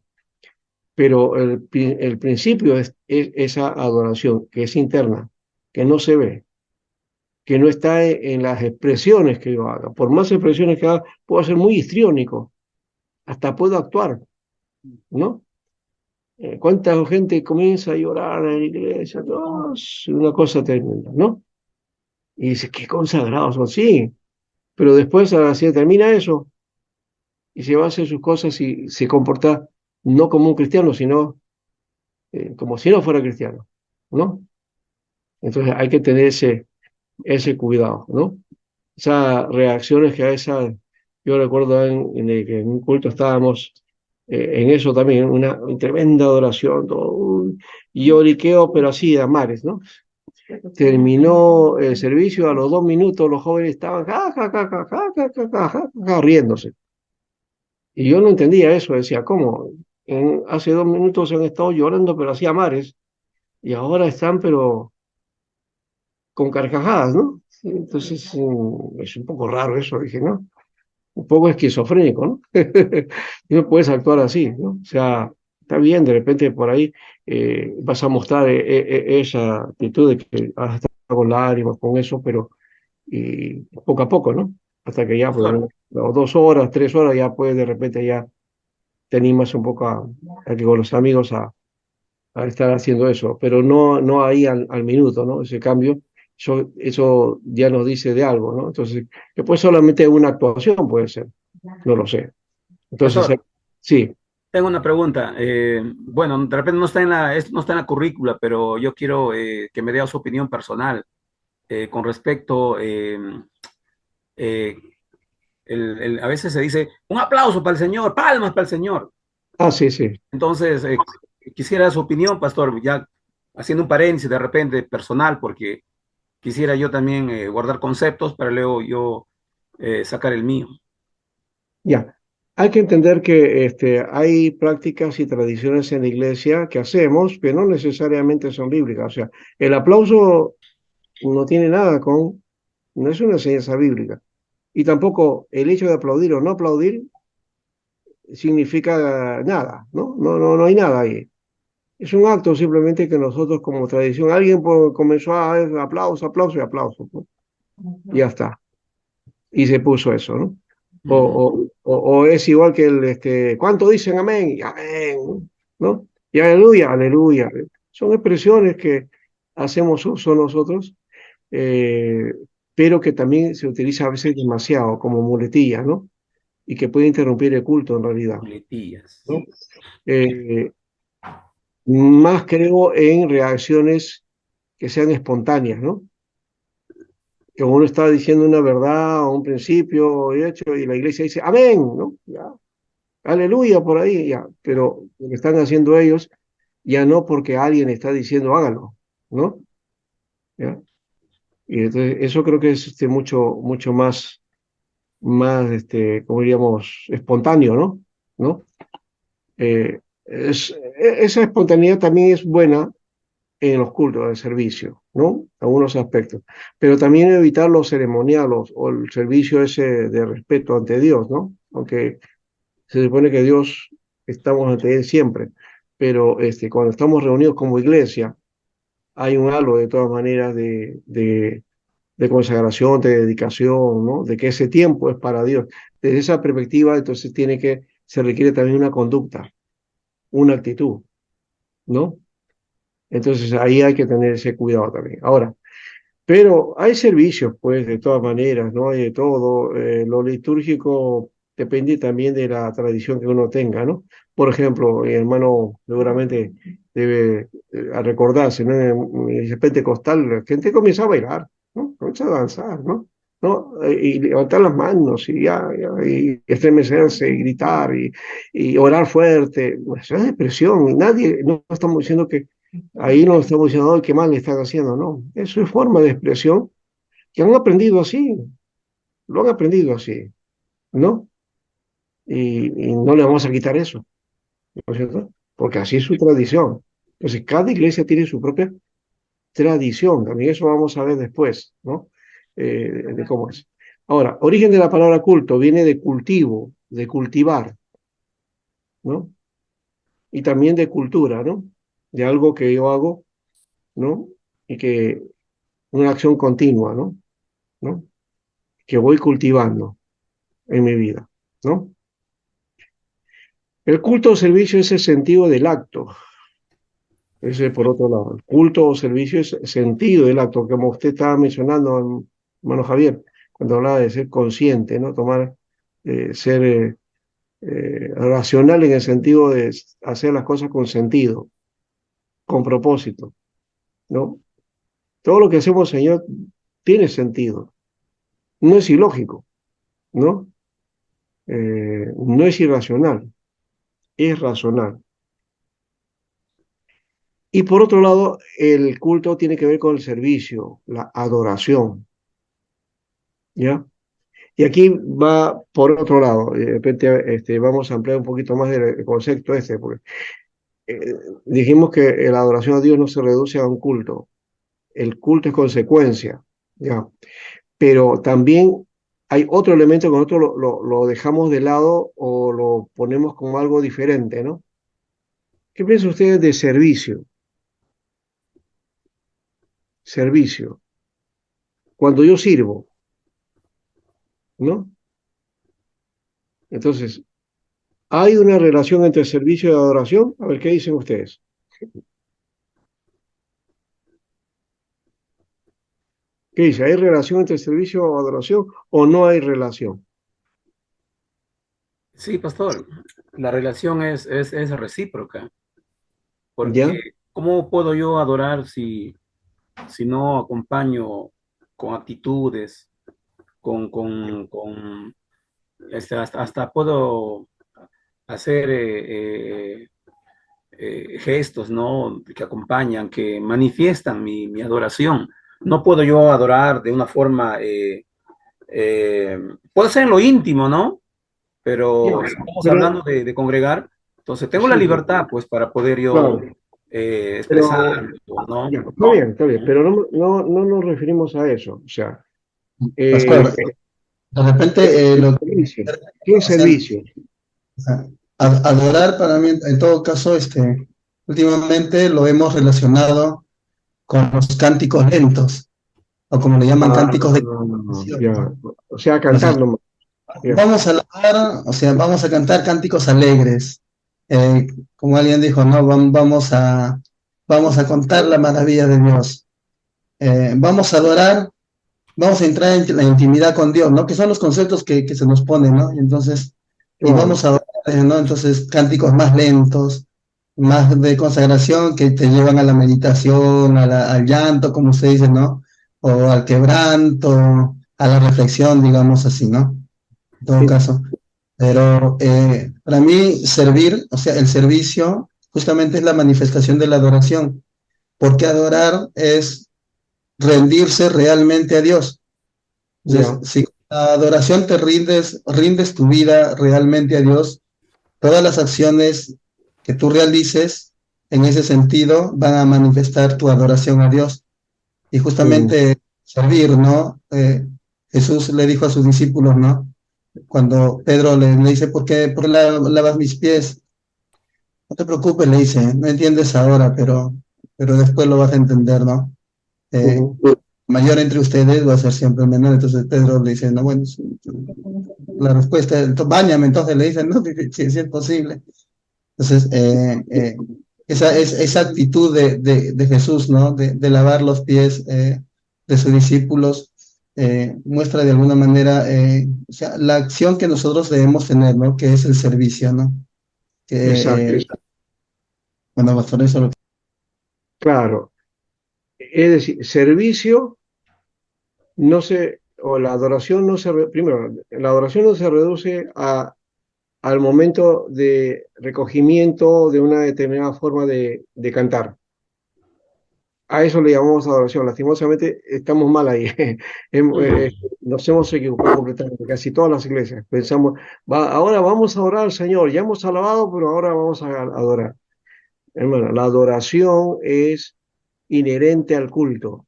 Pero el principio es esa adoración que es interna, que no se ve, que no está en las expresiones que yo haga. Por más expresiones que haga, puedo ser muy histriónico, hasta puedo actuar, ¿no? ¿Cuánta gente comienza a llorar en la iglesia? No, es una cosa tremenda, ¿no? Y dice, qué consagrados son, sí, pero después, si termina eso, y se va a hacer sus cosas y se comporta no como un cristiano, sino como si no fuera cristiano, ¿no? Entonces hay que tener ese cuidado, ¿no? Esas reacciones que a veces, yo recuerdo que en un culto estábamos en eso también, una tremenda adoración, todo, y lloriqueo, pero así de amares, ¿no? Terminó el servicio, a los 2 minutos los jóvenes estaban riéndose. Y yo no entendía eso, decía, ¿cómo? Hace 2 minutos han estado llorando, pero así a mares, y ahora están, pero con carcajadas, ¿no? Sí, entonces, es un poco raro eso, dije, ¿no? Un poco esquizofrénico, ¿no? Y no puedes actuar así, ¿no? O sea, está bien, de repente por ahí vas a mostrar esa actitud de que vas a estar con lágrimas, con eso, pero poco a poco, ¿no? Hasta que ya, pues, Pastor, 2 horas, 3 horas, ya puedes de repente ya te animas un poco a que con los amigos a estar haciendo eso, pero no ahí al minuto, ¿no? Ese cambio, eso ya nos dice de algo, ¿no? Entonces, después solamente una actuación puede ser, no lo sé. Entonces, pastor, sí, tengo una pregunta. Bueno, de repente no está en no está en la currícula, pero yo quiero que me dé su opinión personal con respecto, eh, a veces se dice, un aplauso para el Señor, palmas para el Señor. sí, sí, Entonces, quisiera su opinión, pastor, ya haciendo un paréntesis de repente personal, porque quisiera yo también guardar conceptos para luego yo sacar el mío. ya. Hay que entender que hay prácticas y tradiciones en la iglesia que hacemos, que no necesariamente son bíblicas. O sea, el aplauso no tiene nada con, no es una enseñanza bíblica. Y tampoco el hecho de aplaudir o no aplaudir significa nada, ¿no? No hay nada ahí. Es un acto simplemente que nosotros como tradición, alguien comenzó a aplauso, aplauso y aplauso, ¿no? Y ya está. Y se puso eso, ¿no? Mm, O es igual que ¿cuánto dicen amén? Y amén, ¿no? Y aleluya, aleluya. Son expresiones que hacemos uso nosotros, eh, pero que también se utiliza a veces demasiado como muletilla, ¿no? Y que puede interrumpir el culto en realidad, muletillas. ¿no? Eh, Más creo en reacciones que sean espontáneas, ¿no? Que uno está diciendo una verdad o un principio y hecho y la iglesia dice amén, ¿no? Ya, aleluya por ahí, ya, pero lo que están haciendo ellos ya no porque alguien está diciendo hágalo, ¿no? ¿Ya? Y entonces eso creo que es mucho más, como diríamos, espontáneo, ¿no? ¿No? Esa espontaneidad también es buena en los cultos de servicio, ¿no? Algunos aspectos. Pero también evitar los ceremoniales o el servicio ese de respeto ante Dios, ¿no? Aunque se supone que Dios estamos ante Él siempre, pero cuando estamos reunidos como iglesia, hay un halo de todas maneras de consagración, de dedicación, ¿no? De que ese tiempo es para Dios. Desde esa perspectiva, entonces se requiere también una conducta, una actitud, ¿no? Entonces ahí hay que tener ese cuidado también. Ahora, pero hay servicios, pues, de todas maneras, ¿no? Hay de todo. Lo litúrgico depende también de la tradición que uno tenga, ¿no? Por ejemplo, mi hermano seguramente debe recordarse, ¿no? En el pentecostal la gente comienza a bailar, ¿no? Comienza a danzar, ¿no? ¿No? Y levantar las manos y y estremecerse y gritar y orar fuerte. Pues, eso es expresión y nadie, no estamos diciendo que ahí no estamos diciendo, "Ay, qué mal le están haciendo", no. Eso es forma de expresión que han aprendido así, lo han aprendido así, ¿no? Y no le vamos a quitar eso, ¿no es cierto? Porque así es su tradición. Entonces, cada iglesia tiene su propia tradición, también eso vamos a ver después, ¿no? De cómo es. Ahora, origen de la palabra culto viene de cultivo, de cultivar, ¿no? Y también de cultura, ¿no? De algo que yo hago, ¿no? Y que una acción continua, ¿no? ¿No? Que voy cultivando en mi vida, ¿no? El culto o servicio es el sentido del acto, ese por otro lado. El culto o servicio es el sentido del acto, como usted estaba mencionando, hermano Javier, cuando hablaba de ser consciente, ¿no? Ser racional en el sentido de hacer las cosas con sentido, con propósito, ¿no? Todo lo que hacemos, Señor, tiene sentido, no es ilógico, ¿no? No es irracional, es racional. Y por otro lado, el culto tiene que ver con el servicio, la adoración, ¿ya? Y aquí va por otro lado, de repente vamos a ampliar un poquito más el concepto porque eh, dijimos que la adoración a Dios no se reduce a un culto, el culto es consecuencia, ¿ya? Pero también hay otro elemento que nosotros lo dejamos de lado o lo ponemos como algo diferente, ¿no? ¿Qué piensan ustedes de servicio? Servicio. Cuando yo sirvo, ¿no? Entonces, ¿hay una relación entre servicio y adoración? A ver, ¿qué dicen ustedes? ¿Qué dice? ¿Hay relación entre servicio y adoración o no hay relación? Sí, pastor, la relación es recíproca, porque ¿Ya? ¿cómo puedo yo adorar si no acompaño con actitudes, con hasta puedo hacer gestos, ¿no? Que acompañan, que manifiestan mi adoración. No puedo yo adorar de una forma, eh, puedo ser en lo íntimo, ¿no? Ya, Pero si estamos pero hablando de congregar, entonces tengo la sí, libertad, pues, para poder yo claro. expresar, Pero, ¿no? ya, ¿No? está bien, pero no nos referimos a eso. O sea, Pascual, eh, de repente, el servicio. ¿Qué o sea, servicio? o sea, adorar para mí, en todo caso, últimamente lo hemos relacionado con los cánticos lentos, o como le llaman Ah, cánticos de canción, ya. ¿no? O sea, Entonces, cantar nomás. Ya. vamos a alabar, o sea, vamos a cantar cánticos alegres. Como alguien dijo, no, vamos a contar la maravilla de Dios. Vamos a adorar, vamos a entrar en la intimidad con Dios, ¿no? Que son los conceptos que se nos ponen, ¿no? Y entonces, y vamos Claro. a adorar, ¿no? Entonces, cánticos más lentos, más de consagración que te llevan a la meditación, al llanto, como se dice, ¿no? O al quebranto, a la reflexión, digamos así, ¿no? En todo Sí, caso. Pero para mí servir, o sea, el servicio justamente es la manifestación de la adoración, porque adorar es rendirse realmente a Dios. Entonces, ya. si la adoración te rindes tu vida realmente a Dios, todas las acciones que tú realices en ese sentido van a manifestar tu adoración a Dios. Y Mm, justamente servir, ¿no? Jesús le dijo a sus discípulos, ¿no? Cuando Pedro le dice, ¿por qué lavas mis pies? No te preocupes, le dice, no entiendes ahora, pero después lo vas a entender, ¿no? Eh, ujú. mayor entre ustedes va a ser siempre el menor. Entonces Pedro le dice, no, bueno, la respuesta es, báñame, entonces le dicen, no, si es posible. Entonces, esa actitud de Jesús, ¿no? De lavar los pies de sus discípulos, muestra de alguna manera o sea, la acción que nosotros debemos tener, ¿no? Que es el servicio, ¿no? Que, Exacto. bueno, pastor, eso lo Claro. Es decir, servicio no se, o la adoración no se, primero, la adoración no se reduce al momento de recogimiento de una determinada forma de cantar. A eso le llamamos adoración. Lastimosamente estamos mal ahí. Nos hemos equivocado completamente, casi todas las iglesias. Pensamos, ahora vamos a adorar al Señor. Ya hemos alabado, pero ahora vamos a adorar. Hermano, la adoración es inherente al culto.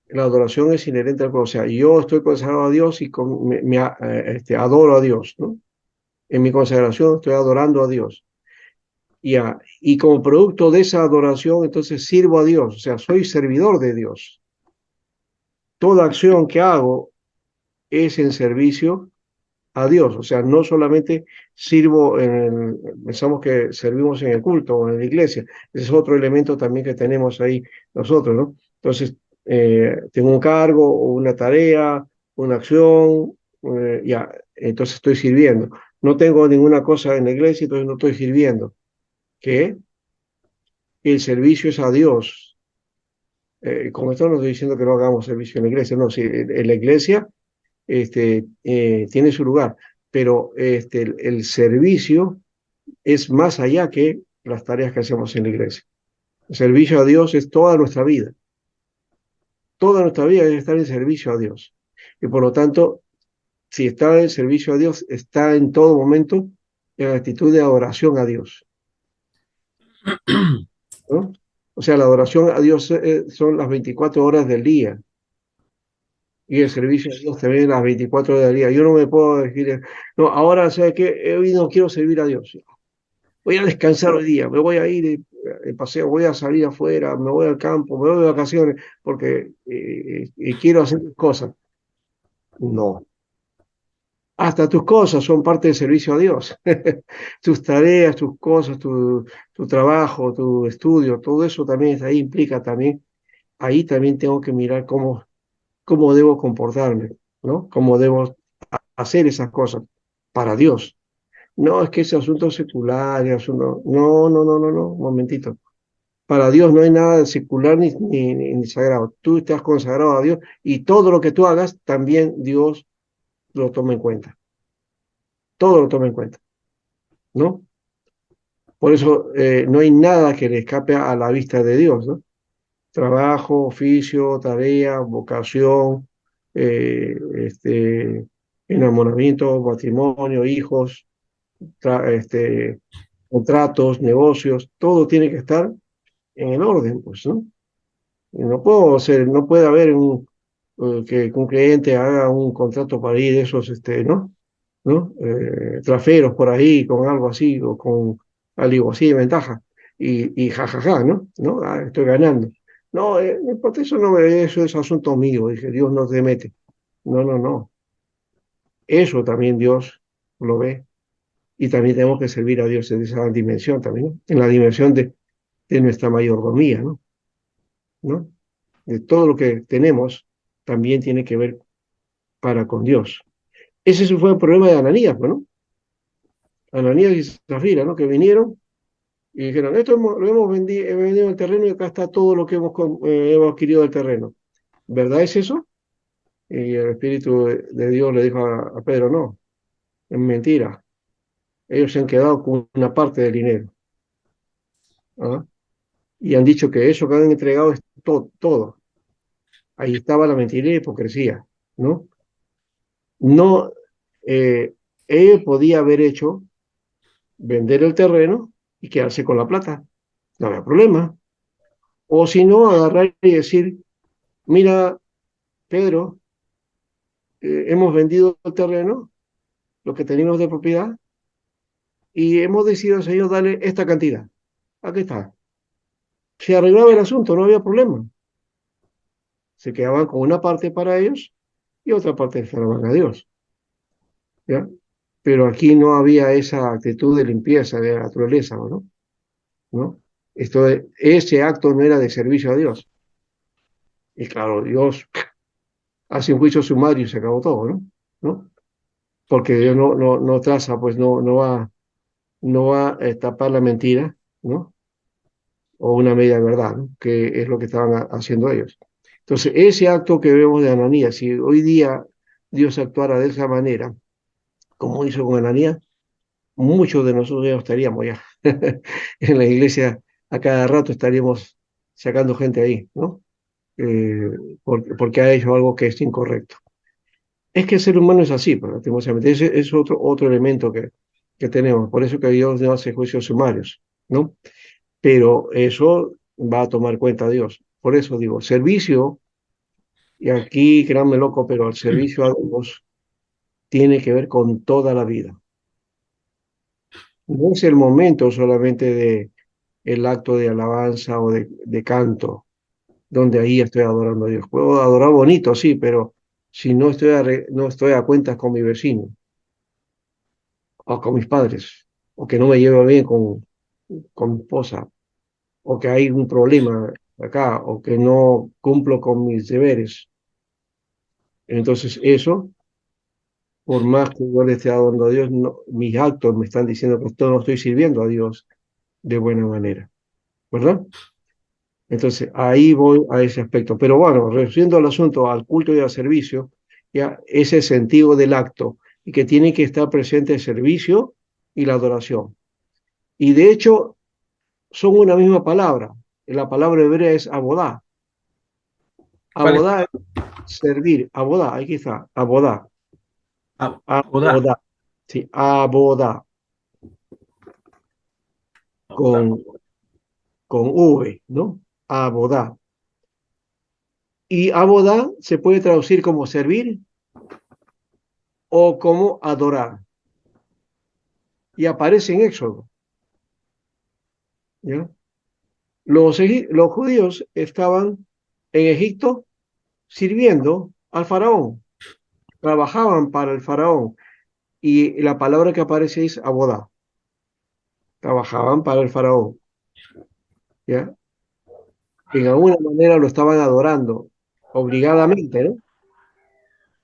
La adoración es inherente al culto. O sea, yo estoy consagrado a Dios y adoro a Dios, ¿no? En mi consagración estoy adorando a Dios. Y como producto de esa adoración, entonces sirvo a Dios. O sea, soy servidor de Dios. Toda acción que hago es en servicio a Dios. O sea, no solamente sirvo pensamos que servimos en el culto o en la iglesia. Ese es otro elemento también que tenemos ahí nosotros, ¿no? Entonces, tengo un cargo o una tarea, una acción, ya, entonces estoy sirviendo. No tengo ninguna cosa en la iglesia, entonces no estoy sirviendo. ¿Qué? El servicio es a Dios. Con esto no estoy diciendo que no hagamos servicio en la iglesia, no, sí, en la iglesia tiene su lugar, pero el servicio es más allá que las tareas que hacemos en la iglesia. El servicio a Dios es toda nuestra vida. Toda nuestra vida debe estar en servicio a Dios. Y por lo tanto, si está en servicio a Dios, está en todo momento en actitud de adoración a Dios, ¿no? O sea, la adoración a Dios son las 24 horas del día. Y el servicio a Dios también las 24 horas del día. Yo no me puedo decir, no, ahora, ¿sabes qué? Hoy no quiero servir a Dios. Voy a descansar hoy día, me voy a ir de paseo, voy a salir afuera, me voy al campo, me voy de vacaciones, porque quiero hacer cosas. No. Hasta tus cosas son parte del servicio a Dios. Tus tareas, tus cosas, tu trabajo, tu estudio, todo eso también ahí implica también, ahí también tengo que mirar cómo debo comportarme, ¿no? Cómo debo hacer esas cosas para Dios. No, es que ese asunto secular, un momentito. Para Dios no hay nada de secular ni sagrado. Tú estás consagrado a Dios y todo lo que tú hagas, también Dios lo toma en cuenta. Todo lo toma en cuenta, ¿no? Por eso no hay nada que le escape a la vista de Dios, ¿no? Trabajo, oficio, tarea, vocación, eh, este, enamoramiento, matrimonio, hijos, tra- este, contratos, negocios, todo tiene que estar en el orden, pues, ¿no? Y no puede haber que un cliente haga un contrato para ir de esos, ¿no? Traferos por ahí con algo así o con algo así de ventaja y jajaja, ¿no? ¿No? Ah, estoy ganando. No, no importa, eso es asunto mío, dije, Dios no se mete. No, no, no. Eso también Dios lo ve y también tenemos que servir a Dios en esa dimensión también, ¿no? En la dimensión de nuestra mayordomía, ¿no? ¿No? De todo lo que tenemos también tiene que ver para con Dios. Ese fue el problema de Ananías, pues, ¿no? Ananías y Zafira, ¿no? Que vinieron y dijeron, lo hemos vendido el terreno y acá está todo lo que hemos adquirido del terreno. ¿Verdad es eso? Y el Espíritu de Dios le dijo a Pedro, no, es mentira. Ellos se han quedado con una parte del dinero. ¿Ah? Y han dicho que eso que han entregado es todo. Ahí estaba la mentira y la hipocresía, ¿no? No, él podía haber hecho vender el terreno y quedarse con la plata, no había problema. O si no, agarrar y decir, mira, Pedro, hemos vendido el terreno, lo que teníamos de propiedad, y hemos decidido, señor, darle esta cantidad. Aquí está. Se arreglaba el asunto, no había problema. Se quedaban con una parte para ellos y otra parte se la van a Dios. ¿Ya? Pero aquí no había esa actitud de limpieza de la naturaleza, ¿no? ¿No? Ese acto no era de servicio a Dios. Y claro, Dios hace un juicio sumario y se acabó todo, ¿no? ¿No? Porque Dios no traza, pues no va a tapar la mentira, ¿no? O una media verdad, ¿no? Que es lo que estaban haciendo ellos. Entonces, ese acto que vemos de Ananías, si hoy día Dios actuara de esa manera, como hizo con Ananías, muchos de nosotros ya no estaríamos ya en la iglesia, a cada rato estaríamos sacando gente ahí, ¿no? Eh, porque ha hecho algo que es incorrecto. Es que el ser humano es así, pues, lastimosamente. Ese es otro elemento que tenemos. Por eso que Dios no hace juicios sumarios, ¿no? Pero eso va a tomar cuenta Dios. Por eso digo, servicio, y aquí créanme loco, pero el servicio a Dios tiene que ver con toda la vida. No es el momento solamente de el acto de alabanza o de canto, donde ahí estoy adorando a Dios. Puedo adorar bonito, sí, pero si no estoy a cuentas con mi vecino o con mis padres, o que no me llevo bien con mi esposa, o que hay un problema acá, o que no cumplo con mis deberes. Entonces eso, por más que yo le esté adorando a Dios, mis actos me están diciendo que no estoy sirviendo a Dios de buena manera, ¿verdad? Entonces ahí voy a ese aspecto. Pero bueno, reduciendo el asunto al culto y al servicio, ya ese sentido del acto y que tiene que estar presente el servicio y la adoración. Y de hecho, son una misma palabra. La palabra hebrea es abodá. ¿Cuál es? Abodá es servir. Abodá, aquí está. Abodá. Judá. Abodá. Sí, abodá. Judá. Con, con V, ¿no? Abodá. Y abodá se puede traducir como servir o como adorar. Y aparece en Éxodo. ¿Ya? Los judíos estaban en Egipto sirviendo al faraón. Trabajaban para el faraón. Y la palabra que aparece es abodá. Trabajaban para el faraón, ¿ya? En alguna manera lo estaban adorando, obligadamente, ¿no?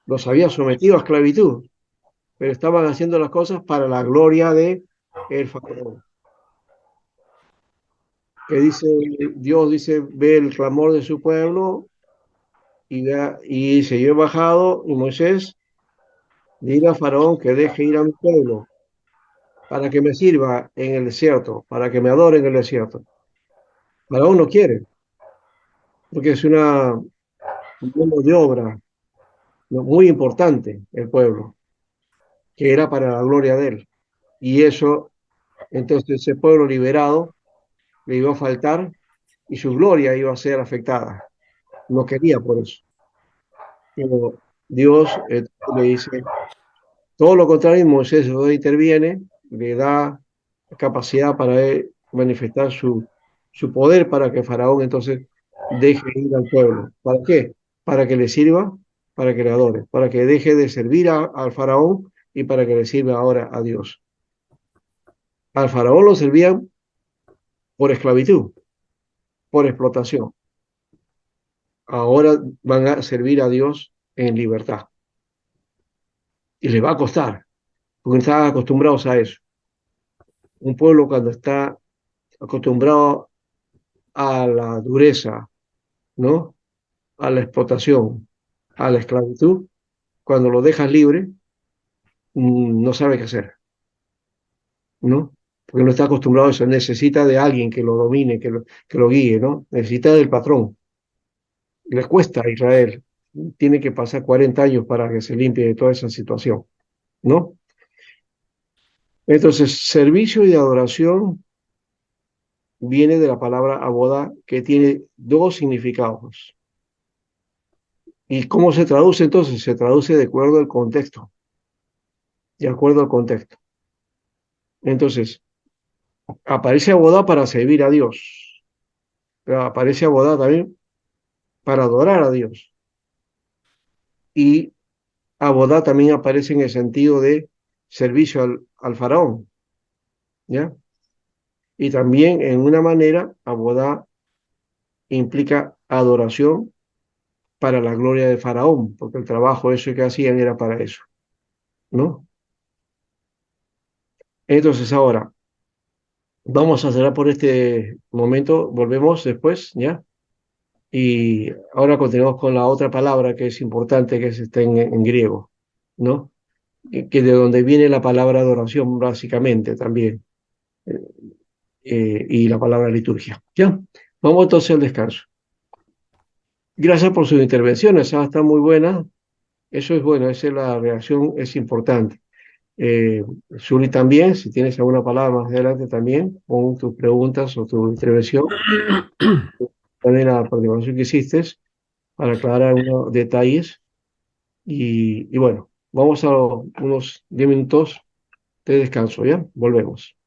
Los había sometido a esclavitud, pero estaban haciendo las cosas para la gloria de el faraón. Que dice, Dios dice, ve el clamor de su pueblo y dice, yo he bajado y Moisés, dile a faraón que deje ir a mi pueblo para que me sirva en el desierto, para que me adore en el desierto. Faraón no quiere, porque es un mundo de obra, ¿no? Muy importante el pueblo, que era para la gloria de él. Y eso Entonces ese pueblo liberado le iba a faltar y su gloria iba a ser afectada. No quería por eso. Pero Dios le dice todo lo contrario, y Moisés donde interviene, le da capacidad para él manifestar su poder para que Faraón entonces deje ir al pueblo. ¿Para qué? Para que le sirva, para que le adore, para que deje de servir al Faraón y para que le sirva ahora a Dios. Al Faraón lo servían por esclavitud, por explotación. Ahora van a servir a Dios en libertad. Y les va a costar, porque no estaban acostumbrados a eso. Un pueblo cuando está acostumbrado a la dureza, ¿no? A la explotación, a la esclavitud, cuando lo dejas libre, no sabe qué hacer, ¿no? Porque no está acostumbrado a eso, necesita de alguien que lo domine, que lo guíe, ¿no? Necesita del patrón. Les cuesta a Israel, tiene que pasar 40 años para que se limpie de toda esa situación, ¿no? Entonces, servicio y adoración viene de la palabra abodá, que tiene dos significados. ¿Y cómo se traduce entonces? Se traduce de acuerdo al contexto, de acuerdo al contexto. Entonces, aparece abodá para servir a Dios, pero aparece abodá también para adorar a Dios. Y abodá también aparece en el sentido de servicio al faraón, ¿ya? Y también en una manera, abodá implica adoración para la gloria de faraón, porque el trabajo ese que hacían era para eso, ¿no? Entonces ahora, vamos a cerrar por este momento, volvemos después, ¿ya? Y ahora continuamos con la otra palabra que es importante, que está en griego, ¿no? Que de donde viene la palabra adoración, básicamente, también, y la palabra liturgia. ¿Ya? Vamos entonces al descanso. Gracias por sus intervenciones, están muy buenas. Eso es bueno, esa es la reacción, es importante. Zuli también, si tienes alguna palabra más adelante también, con tus preguntas o tu intervención, también la participación que hiciste para aclarar unos detalles. Y bueno, vamos a unos 10 minutos de descanso, ¿ya? Volvemos.